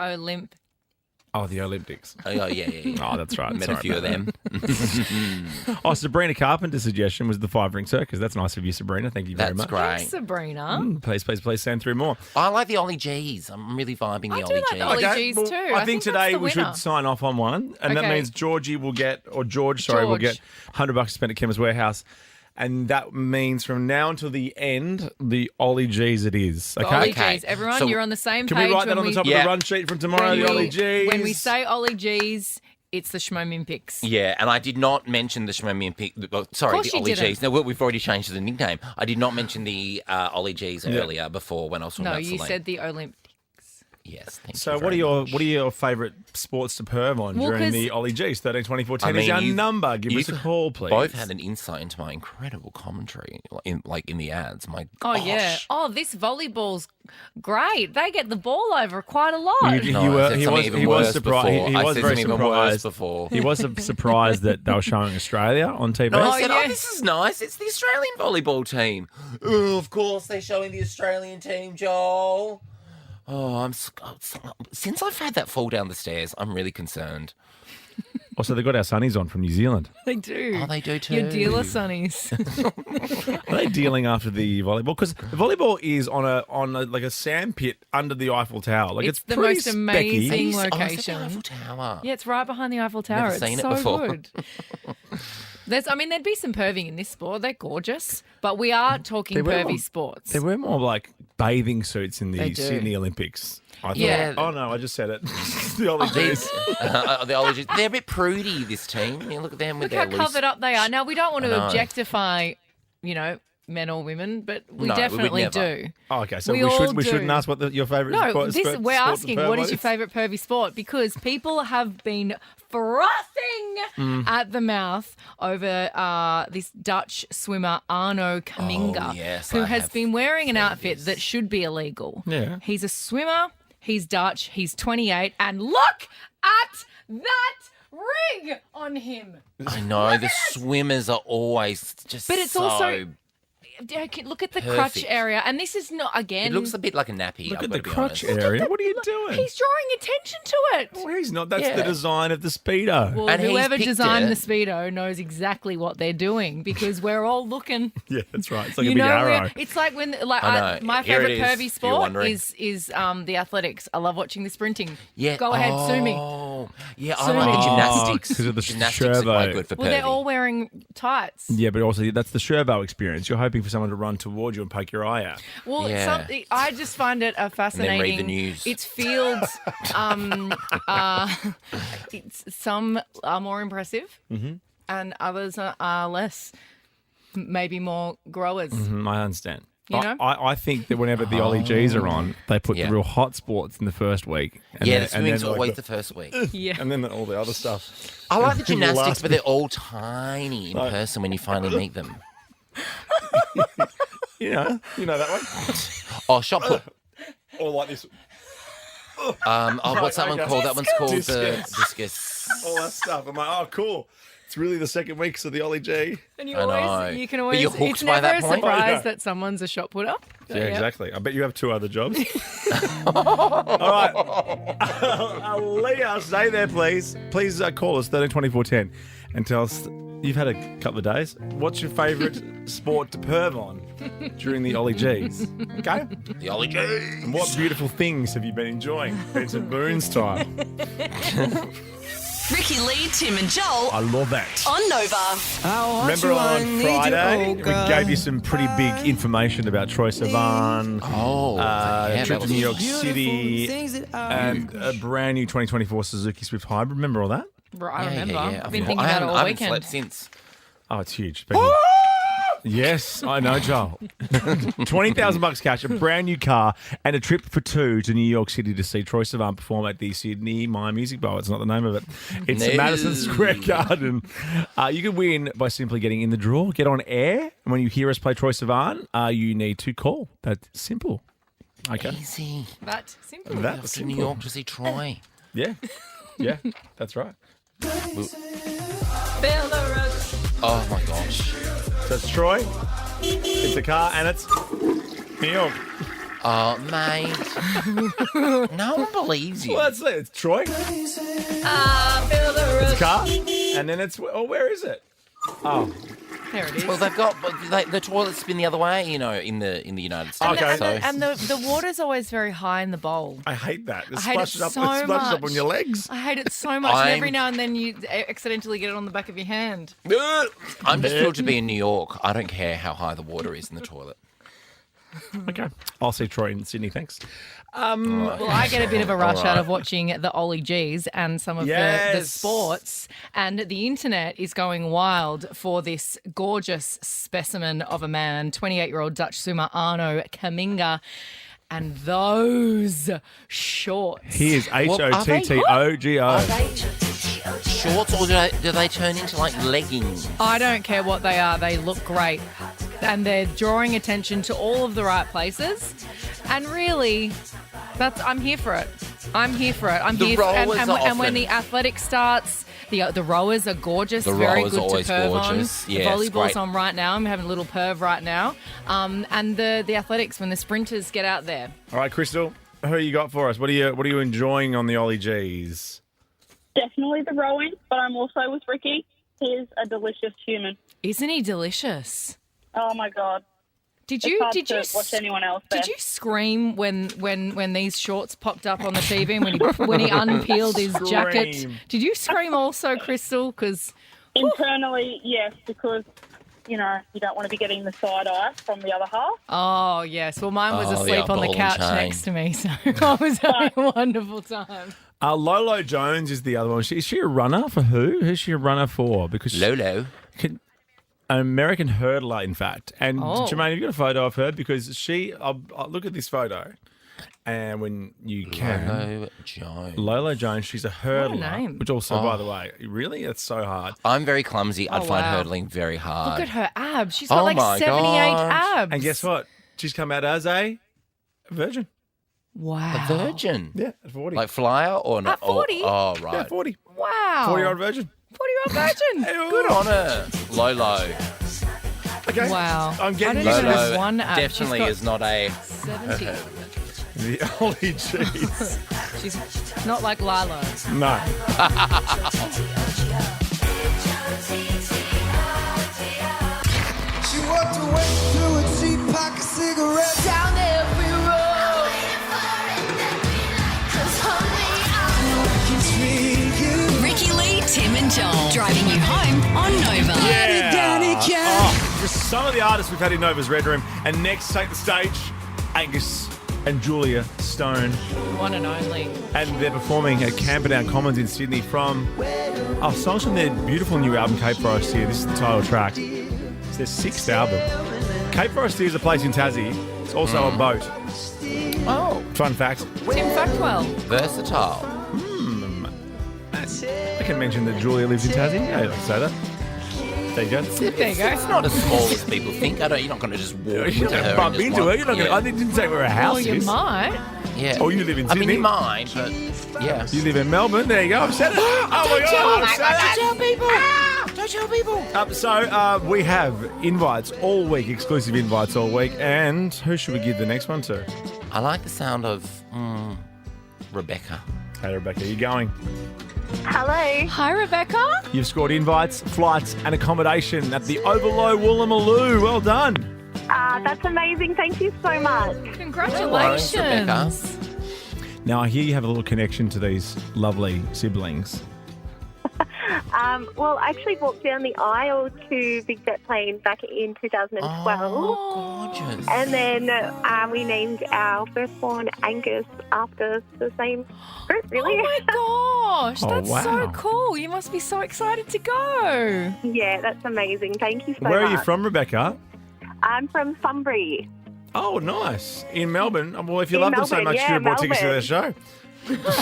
Oh, the Olympics. Oh, yeah. Oh, that's right. Met Sorry a few of about them. Oh, Sabrina Carpenter's suggestion was the 5-ring circus. That's nice of you, Sabrina. Thank you very much. That's great. Thanks, Sabrina. Please send through more. I like the Oly-Gees. I'm really vibing the I do like Oly-Gees. the Oly-Gees too. I think today that's the we should winner. sign off on one, and that Okay. means George will get $100 to spend at Chemist Warehouse. And that means from now until the end, the Oly-Gees it is. The Okay? Oly-Gees. Everyone, So you're on the same Can page. we write that on the top of the run sheet from tomorrow, the Oly-Gees? When we say Oly-Gees, it's the Schmomimpics. Yeah, and I did not mention the sorry, course the you didn't. Oly-Gees. No, we've already changed the nickname. I did not mention the Oly-Gees earlier before when I was talking No, about you Celine. said the Olympics. Yes, thank So you. what are your favourite sports to perv on Well, during 'cause- the Oly-Gees? 13 24 10 I mean, is our you- number. Give us a call, please. Both had an insight into my incredible commentary in the ads. My Oh, gosh. yeah. Oh, this volleyball's great. They get the ball over quite a lot. He No, I said was something even surprised. worse before. He I was said very something even worse surprised. before. He was surprised that they were showing Australia on TV. No, I said, yeah. this is nice. It's the Australian volleyball team. Oh, of course, they're showing the Australian team, Joel. Oh, since I've had that fall down the stairs, I'm really concerned. Also, they've got our sunnies on from New Zealand. They do. Oh, they do too. Your dealer sunnies. Are they dealing after the volleyball? Because the volleyball is on a sand pit under the Eiffel Tower. Like it's the pretty most specky. amazing Oh, it's the location. Eiffel Tower. Yeah, it's right behind the Eiffel Tower. Never seen It's it so before. good. There'd be some perving in this sport. They're gorgeous, but we are talking They wear pervy more- sports. They wear more like bathing suits in They the do. Sydney Olympics. I thought. Yeah. Oh no, I just said it. the Oly-Gees. The Oly-Gees. They're a bit prudy, this team. You look at them with Look how their loose... covered up they are. Now, we don't want I to know. objectify, men or women, but we No, we would definitely never. do. Oh, okay, so We we all shouldn't do. ask what your favourite No, sport, we're sport to asking perv what on is your favourite pervy sport, because people have been frothing at the mouth over this Dutch swimmer Arno Kaminga, Oh, yes, who I has have been wearing an heard outfit this. that should be illegal. Yeah. He's a swimmer, he's Dutch, he's 28, and look at that ring on him. I know, the swimmers are always just But it's so... also Okay, look at the crutch Perfect. area, and this is not again. It looks a bit like a nappy. Look I've at got the to be crotch honest. area. What are you doing? He's drawing attention to it. Well, he's not. That's Yeah. the design of the Speedo. Well, And he's whoever picked designed it. the Speedo knows exactly what they're doing, because we're all looking. Yeah, that's right. It's like You a big know, arrow. it's like when I know. my Here it favorite is, pervy if you're sport wondering. is the athletics. I love watching the sprinting. Yeah. Go ahead, sue me. Oh, yeah, I Sue like me. the gymnastics. 'cause of the Gymnastics are Sherbo. quite good for Well, they're pervy. all wearing tights. Yeah, but also that's the Sherbo experience. You're hoping for someone to run towards you and poke your eye out. Well, Yeah. I just find it fascinating. read the news. It's fields. Some are more impressive, and others are less. Maybe more growers. I understand. You know? I think that whenever the Oly-Gees are on, they put Yeah. the real hot sports in the first week. And Yeah, then- the swimming's and then, always like, the first week. Yeah. And then all the other stuff. I like the in the gymnastics, last but they're all tiny in person when you finally meet them. You know that one? Oh, shot put. Or like this. What's that one okay. called? That one's called the Discus. discus. All that stuff. I'm like, oh, cool. It's really the second week of the Ollie-G. And you I know. always, you can But always. you're hooked It's by never that a point? surprise Oh, yeah. that someone's a shot putter. Yeah, exactly. I bet you have two other jobs. All right. Leah, stay there, please. Please call us 132410 and tell us you've had a couple of days. What's your favourite sport to perv on during the Oly-Gees? Okay? The Oly-Gees. And what beautiful things have you been enjoying? It's a Boons time. Ricky Lee, Tim and Joel I love that. on Nova. Remember on Friday, we gave you some pretty big information about Troye Sivan, Oh, yeah, trip that to New was- York City, and a brand new 2024 Suzuki Swift Hybrid. Remember all that? I remember. I've been I thinking about it haven't- all I haven't weekend. slept since. Oh, it's huge. Yes, I know, Joel. $20,000 cash, a brand new car, and a trip for two to New York City to see Troye Sivan perform at the Sydney My Music Bowl. It's not the name of it. It's No. Madison Square Garden. You can win by simply getting in the draw. Get on air, and when you hear us play Troye Sivan, you need to call. That's simple. Okay. Easy. That simple. That's To New simple. York to see Troy. Yeah. Yeah, that's right. Oh my gosh. So it's Troy, it's a car, and it's New York. Oh, mate. No one believes you. Well, that's it. It's Troy. I feel the rush. It's car. And then it's... Oh, where is it? Oh. There it is. Well, they've got the toilets spin the other way, in the United States. Okay. And the water's always very high in the bowl. I hate that. It I hate it splashes up, so it splashes up much. on your legs. I hate it so much. And every now and then you accidentally get it on the back of your hand. I'm just thrilled to be in New York. I don't care how high the water is in the toilet. Okay. I'll see Troy in Sydney, thanks. Well, I get a bit of a rush out of watching the Oly-Gees and some of the sports, and the internet is going wild for this gorgeous specimen of a man, 28-year-old Dutch swimmer Arno Kaminga, and those shorts. He is Hottogo. Shorts, or do they turn into like leggings? I don't care what they are. They look great. And they're drawing attention to all of the right places. And really, I'm here for it. I'm here for it. And when the athletics starts, the rowers are gorgeous. The very rowers good are always to perv gorgeous. on. Yes, The volleyball's great. on right now. I'm having a little perv right now. And the athletics when the sprinters get out there. All right, Crystal, who you got for us? What are you enjoying on the Oly-Gees? Definitely the rowing, but I'm also with Ricky. He's a delicious human. Isn't he delicious? Oh my God. Did It's you hard to watch anyone else there. Did you scream when these shorts popped up on the TV and when he unpeeled his jacket? Scream. Did you scream also, Crystal? Because Internally, yes, because you don't want to be getting the side eye from the other half. oh yes, well mine was Oh, asleep the on the ball couch chain. next to me, so I was having a wonderful time. Lolo Jones is the other one. Is she a runner for who? Who's she a runner for? Because Lolo. an American hurdler, in fact. And Oh. Jermaine, have you got a photo of her? Because I'll look at this photo, and when you can, Lolo Jones, she's a hurdler. What a name. Which also, by the way, really, it's so hard. I'm very clumsy. I'd find wow. hurdling very hard. Look at her abs. She's got Oh like my 78 gosh. abs. And guess what? She's come out as a virgin. Wow. A virgin? Yeah, at 40. Like flyer or not? At 40? Oh, right. Yeah, 40. Wow. 40-year-old virgin. 40-year-old virgin. Good on her. Lolo. Okay. Wow. I'm getting I don't even Lolo have one ab. definitely She's got is not a... 70. The Oly-Gees. She's not like Lilo. No. She walked away to a cheap pocket cigarette down every road. Ricky Lee, Tim and Joel. Driving you home on Nova. For some of the artists we've had in Nova's Red Room. And next, take the stage, Angus and Julia Stone. One and only. And they're performing at Camperdown Commons in Sydney from songs from their beautiful new album, Cape Forest Here. This is the title track. It's their 6th album. Cape Forest Here is a place in Tassie. It's also a boat. Oh. Fun fact. Tim Factwell. Versatile. I can mention that Julia lives in Tassie. Yeah, let's say that. There you go. There you go. It's not as small as people think. You're not going to just walk You're into not her. going to bump and just into her. want- You're not going to. I didn't say where her house Well, you is. might. Yeah. Oh, you live in I Sydney? mean, you might, but yeah. You live in Melbourne. There you go. I've said it. Oh, my God. I've said it. Don't tell people. So we have invites all week, exclusive invites all week. And who should we give the next one to? I like the sound of Rebecca. Hey, Rebecca, you going? Hello. Hi, Rebecca. You've scored invites, flights and accommodation at the Overlow Woolloomooloo. Well done. That's amazing. Thank you so much. Congratulations. Rebecca. Now, I hear you have a little connection to these lovely siblings. Well, I actually walked down the aisle to Big Jet Plane back in 2012. Oh, gorgeous. And then we named our firstborn Angus after the same group, really. Oh, my gosh. Oh, That's wow. so cool. You must be so excited to go. Yeah, that's amazing. Thank you so much. Where are you from, Rebecca? I'm from Sunbury. Oh, nice. In Melbourne. Well, if you In love them so Melbourne, much, you yeah, should have bought tickets to their Melbourne. show.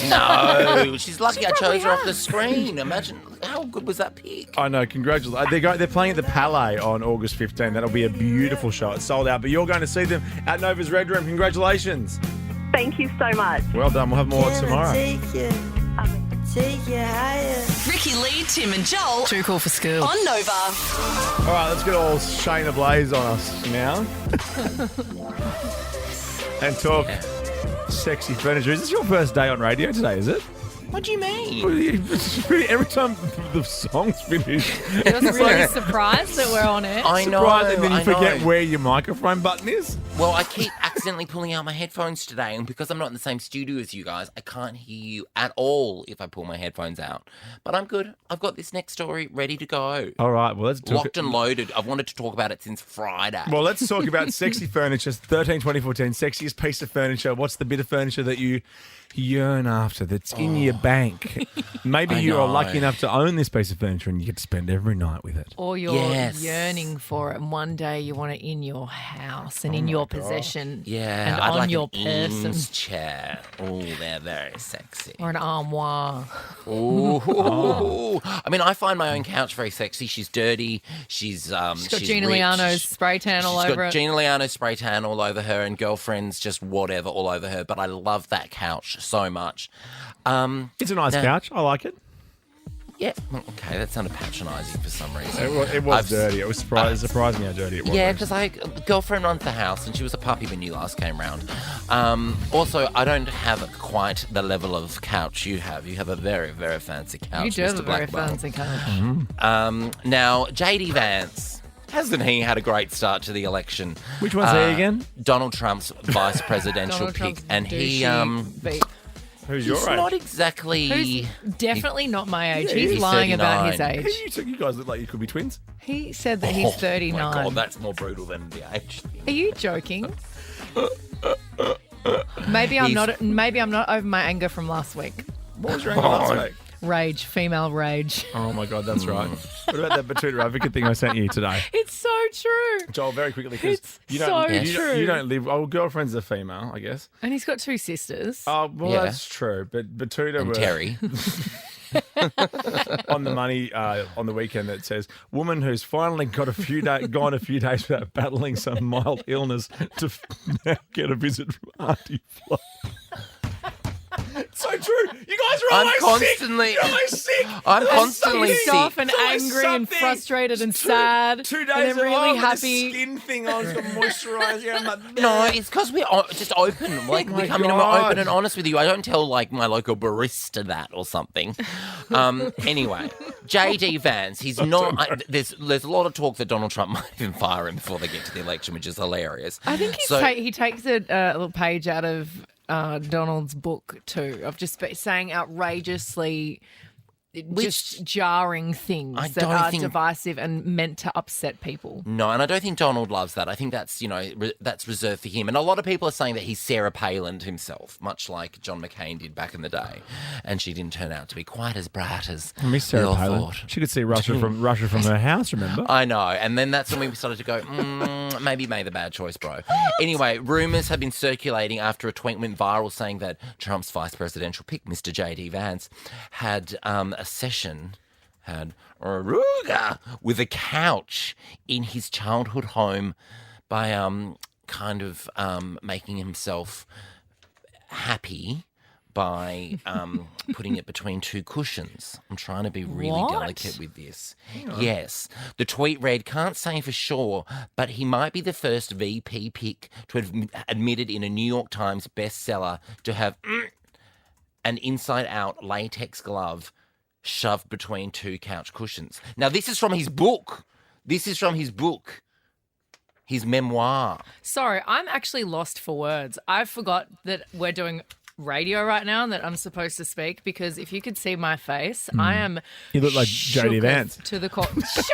No, she's lucky I probably chose her off the has. screen. Imagine how good was that pick? I know, congratulations. They're playing at the Palais on August 15. That'll be a beautiful show. It's sold out, but you're going to see them at Nova's Red Room. Congratulations. Thank you so much. Well done. We'll have more tomorrow. Ricky Lee, Tim and Joel. Too cool for school. On Nova. All right, let's get all Shayna Blaze on us now. and talk sexy furniture. Is this your first day on radio today, is it? What do you mean? Every time the song's finished, You're really surprised that we're on it. I know. surprised, and then you I forget know. where your microphone button is. Well, I keep accidentally pulling out my headphones today, and because I'm not in the same studio as you guys, I can't hear you at all if I pull my headphones out. But I'm good. I've got this next story ready to go. All right, well, let's talk. Locked and loaded. I've wanted to talk about it since Friday. Well, let's talk about sexy furniture. 13, 24, 10, sexiest piece of furniture. What's the bit of furniture that you yearn after that's in your bank? Maybe I you are know. lucky enough to own this piece of furniture and you get to spend every night with it. Or you're Yes. yearning for it, and one day you want it in your house and in your possession. Yeah, and I'd on like your an person. Eames chair. Oh, they're very sexy. Or an armoire. Ooh. I mean, I find my own couch very sexy. She's dirty. She's Got Gina rich. Liano's spray tan all She's over got it. Gina Liano's spray tan all over her and girlfriends just whatever all over her. But I love that couch so much. It's a nice now- couch. I like it. Yeah. Okay, that sounded patronising for some reason. It was dirty. It was surprised me how dirty it was. Yeah, because girlfriend runs the house and she was a puppy when you last came round. Also, I don't have quite the level of couch you have. You have a very, very fancy couch. You do have Mr. a very Blackwell. fancy couch. Now, JD Vance, hasn't he had a great start to the election? Which one's he again? Donald Trump's vice presidential Donald pick, Trump's and he douchey beat. Who's he's your age? not exactly. Who's definitely not my age. Yeah, he's he's lying about his 39. age. You guys look like you could be twins. He said that he's 39. Oh my God, that's more brutal than the age. Are you joking? Maybe I'm not. Maybe I'm not over my anger from last week. What was your anger last week? Rage, female rage. Oh my God, that's right. What about that Batuta advocate thing I sent you today? It's so true. Joel, very quickly, because It's you so don't, true. you don't live. Oh, girlfriend's a female, I guess. And he's got two sisters. Oh, well, Yeah. that's true. But Batuta And were Terry. on the money on the weekend that says woman who's finally got gone a few days without battling some mild illness to now get a visit from Auntie Flo. It's so true. You guys are I'm always constantly- sick. You're always sick. I'm constantly Pissed sick. off and It's always angry and something. frustrated and Two- sad. 2 days and then really of happy. The skin thing on, it's got moisturiser. I'm like, No, it's because we're just open. Like, my we come in and we're God. open and honest with you. I don't tell, like, my local barista that or something. Anyway, JD Vance, he's not... there's a lot of talk that Donald Trump might even fire him before they get to the election, which is hilarious. I think he takes a little page out of Donald's book too, of just saying outrageously just jarring things I that don't are think- divisive and meant to upset people. No, and I don't think Donald loves that. I think that's, that's reserved for him. And a lot of people are saying that he's Sarah Palin himself, much like John McCain did back in the day. And she didn't turn out to be quite as bright as I miss we Sarah all Palin. thought. She could see Russia from her house, remember? I know. And then that's when we started to go, maybe you made the bad choice, bro. Anyway, rumours have been circulating after a tweet went viral saying that Trump's vice presidential pick, Mr. JD Vance, had a session, had Aruga with a couch in his childhood home by making himself happy by putting it between two cushions. I'm trying to be really What? delicate with this. Yes. The tweet read, can't say for sure, but he might be the first VP pick to have admitted in a New York Times bestseller to have an inside-out latex glove shoved between two couch cushions. Now, this is from his book. His memoir. Sorry, I'm actually lost for words. I forgot that we're doing radio right now and that I'm supposed to speak, because if you could see my face, I am. You look like JD shooketh Vance. to the core.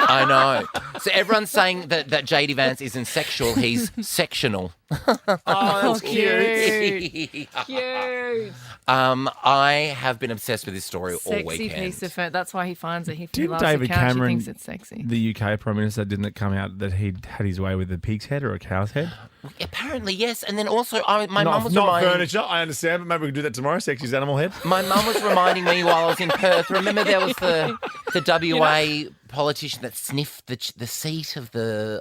I know. So everyone's saying that JD Vance isn't sexual, he's sectional. Oh, cute. Cute. I have been obsessed with this story all Sexy weekend. piece of fur. That's why he finds it. He Didn't loves David the couch. Cameron, He thinks it's sexy. the UK Prime Minister, didn't it come out that he had his way with a pig's head or a cow's head? Apparently, yes. And then also, my mum Not, was not reminding... furniture, I understand, but maybe we can do that tomorrow, sexy's animal head. My mum was reminding me while I was in Perth. Remember there was the WA politician that sniffed the seat of the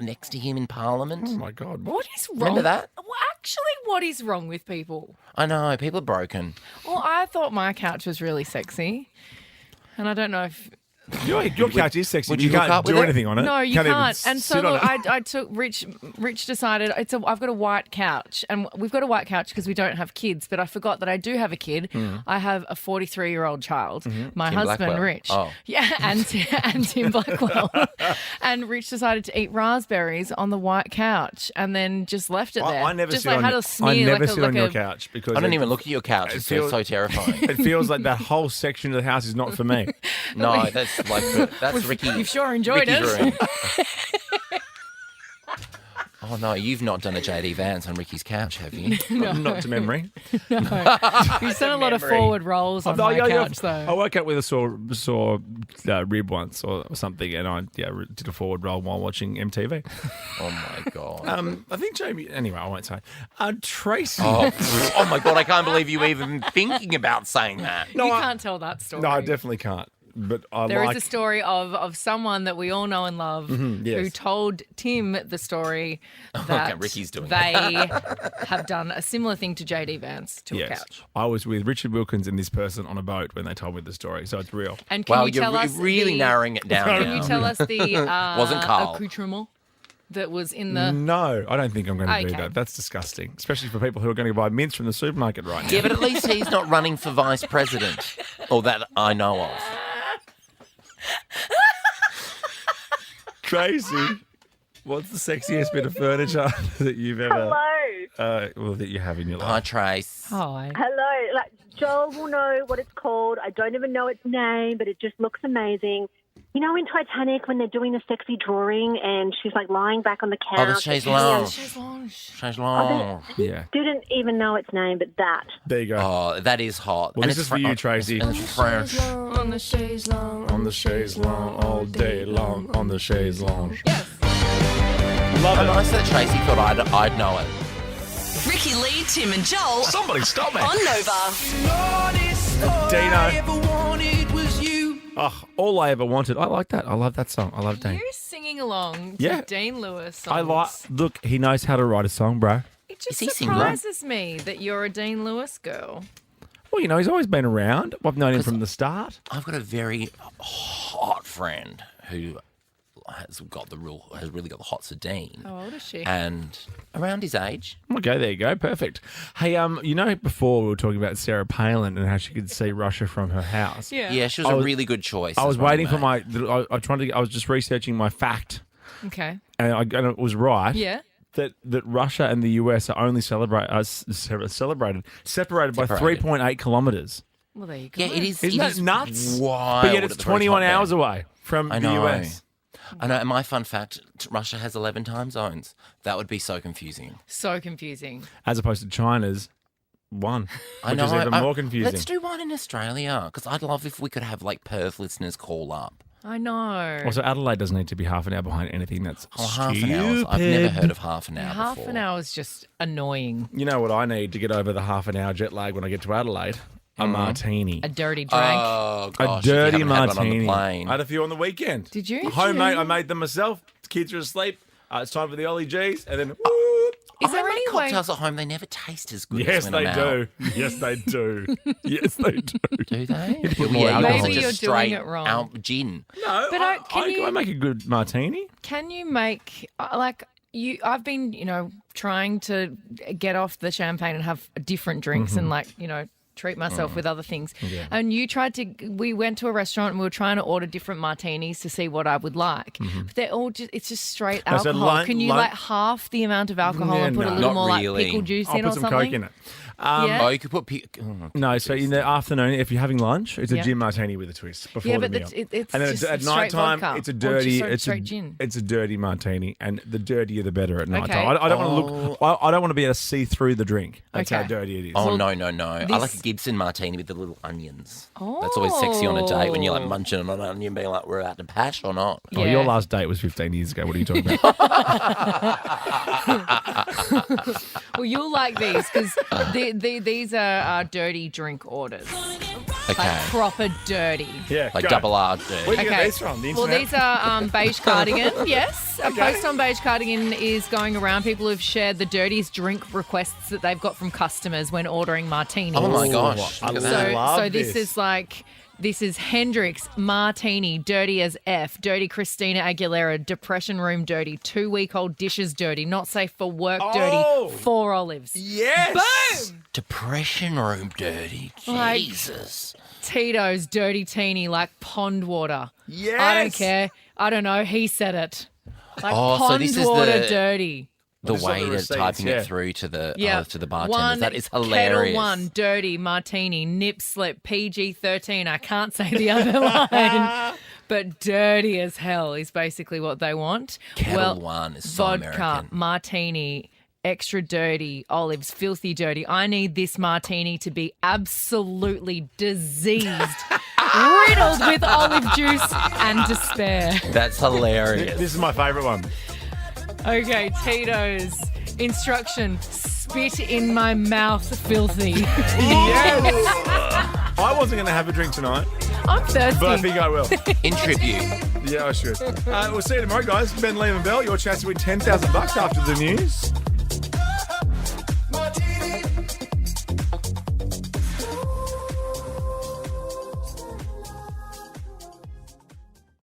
next to him in Parliament? Oh, my God. What is wrong? Remember that? Well, actually, what is wrong with people? I know, people are broken. Well, I thought my couch was really sexy, and I don't know if Your couch is sexy. Would You you hook can't up do with it? anything on it. No, you even can't. And so sit on look, it. I took Rich decided I've got a white couch, and we've got a white couch because we don't have kids. But I forgot that I do have a kid. I have a 43-year-old child. My Tim husband, Blackwell. Rich. Oh. Yeah, and Tim Blackwell. And Rich decided to eat raspberries on the white couch, and then just left it there. I never just sit like on had your, a smear. I never like sit a, on like your a, couch because I don't even look at your couch. It's so terrifying. It feels like that whole section of the house is not for me. No, that's Ricky. You've sure enjoyed Ricky's it. room. Oh no, you've not done a JD Vance on Ricky's couch, have you? Not to memory. You've done a lot of forward rolls on my couch, though. I woke up with a sore rib once or something, and I did a forward roll while watching MTV. Oh my god. I think Jamie. Anyway, I won't say. Tracy. Oh my god, I can't believe you even thinking about saying that. You can't tell that story. No, I definitely can't. But There is a story of someone that we all know and love who told Tim the story that Ricky's doing they have done a similar thing to JD Vance to a couch. I was with Richard Wilkins and this person on a boat when they told me the story, so it's real. And can you tell us really narrowing it down. Can you tell us the Wasn't Carl. accoutrement that was in the... No, I don't think I'm going to do Okay. that. That's disgusting, especially for people who are going to buy mints from the supermarket right now. Yeah, but at least he's not running for vice president. Or that I know of. Tracy, what's the sexiest bit of furniture that you've ever... Hello. that you have in your life? Hi, Trace. Hi. Hello. Like, Joel will know what it's called. I don't even know its name, but it just looks amazing. You know in Titanic when they're doing the sexy drawing and she's like lying back on the couch? Oh, the chaise lounge. Chaise lounge. Yeah. Didn't even know its name, but that. There you go. Oh, that is hot. Well, And this it's is for you, Tracy. And it's fresh. On the chaise lounge. On the chaise lounge, all day long, on the chaise lounge. Yes. Love And it. I said Tracy thought I'd know it. Ricky Lee, Tim and Joel Somebody stop me. on Nova. Dino. Oh, all I ever wanted. I like that. I love that song. I love Dean. You singing along to Yeah. Dean Lewis songs. I like. Look, he knows how to write a song, bro. It just Is he single? surprises me that you're a Dean Lewis girl. Well, you know, he's always been around. I've known him from the start. I've got a very hot friend who has really got the hots of Dean. How old is she? And around his age. Okay, there you go. Perfect. Hey, you know, before we were talking about Sarah Palin and how she could see Russia from her house. Yeah, she was a really good choice. I was as well, waiting for mate. I was just researching my fact, Okay. and it was right. Yeah. That Russia and the US are only separated by 3.8 kilometres. Well, there you go. Yeah, it is. Isn't it that is nuts? wild But yet it's at the very 21 top there. hours away from I the know. US. I know. And my fun fact: Russia has 11 time zones. That would be so confusing. So confusing. As opposed to China's one, I which know. is even more confusing. Let's do one in Australia because I'd love if we could have like Perth listeners call up. I know. Also, Adelaide doesn't need to be half an hour behind anything that's Half stupid. an hour. I've never heard of half an hour Half before. an hour is just annoying. You know what I need to get over the half an hour jet lag when I get to Adelaide? A martini. A dirty drink. Oh gosh, A dirty if you haven't had one martini. on the plane. I had a few on the weekend. Did you? Homemade. I made them myself. The kids are asleep. It's time for the Oly-Gees, and then Is there I make any way? cocktails at home? They never taste as good. yes, as when they I'm do. Out. Yes, they do. Yes, they do. Do they? You put more yeah, alcohol. yours Maybe is you're just doing straight it wrong. out gin. No, But I make a good martini. Can you make like you? I've been trying to get off the champagne and have different drinks and treat myself with other things. Yeah. And we went to a restaurant and we were trying to order different martinis to see what I would like. But they're all it's just straight No, so alcohol. Can you like half the amount of alcohol and put a no. little Not more really. like pickle juice I'll in put or some something? Coke in it. Yeah. Oh, you could put... No, so in the afternoon, if you're having lunch, it's a Yeah. gin martini with a twist before Yeah, the but meal. it's and then just at straight night time, vodka it's a or dirty, just straight gin. It's a dirty martini, and the dirtier the better at night Okay. time. I don't want to look. I don't want to be able to see through the drink. That's how Okay. dirty it is. Oh, no. I like this- a Gibson martini with the little onions. That's always sexy on a date when you're like munching on an onion being like, we're about to pash or not. Oh, Yeah. your last date was 15 years ago. What are you talking about? Well, you'll like these because these are dirty drink orders. Okay. Like proper dirty. Yeah, Like go. double R dirty. Where do you get these from? The Well, internet? these are beige cardigan. Yes, a post on beige cardigan is going around. People have shared the dirtiest drink requests that they've got from customers when ordering martinis. Oh, my gosh. I Look at that. love So this this. is like This is Hendrix, Martini, dirty as F, dirty Christina Aguilera, depression room dirty, 2-week-old dishes dirty, not safe for work dirty, 4 olives. Yes! Boom! Depression room dirty. Like, Jesus. Tito's dirty teeny like pond water. Yes! I don't care. I don't know. He said it. Like Oh, so pond this is water the- dirty. The Just like way the to receipts, typing yeah. it through to the to the bartenders. One That is hilarious. Kettle 1, dirty, martini, nip slip, PG-13. I can't say the other line. But dirty as hell is basically what they want. Kettle 1 is so vodka, American. martini, extra dirty, olives, filthy dirty. I need this martini to be absolutely diseased, riddled with olive juice and despair. That's hilarious. This is my favourite one. Okay, Tito's instruction: spit in my mouth, filthy. Yes! I wasn't going to have a drink tonight, I'm thirsty. but I think I will. In tribute. Yeah, I should. We'll see you tomorrow, guys. Ben, Liam and Bell, your chance to win $10,000 after the news.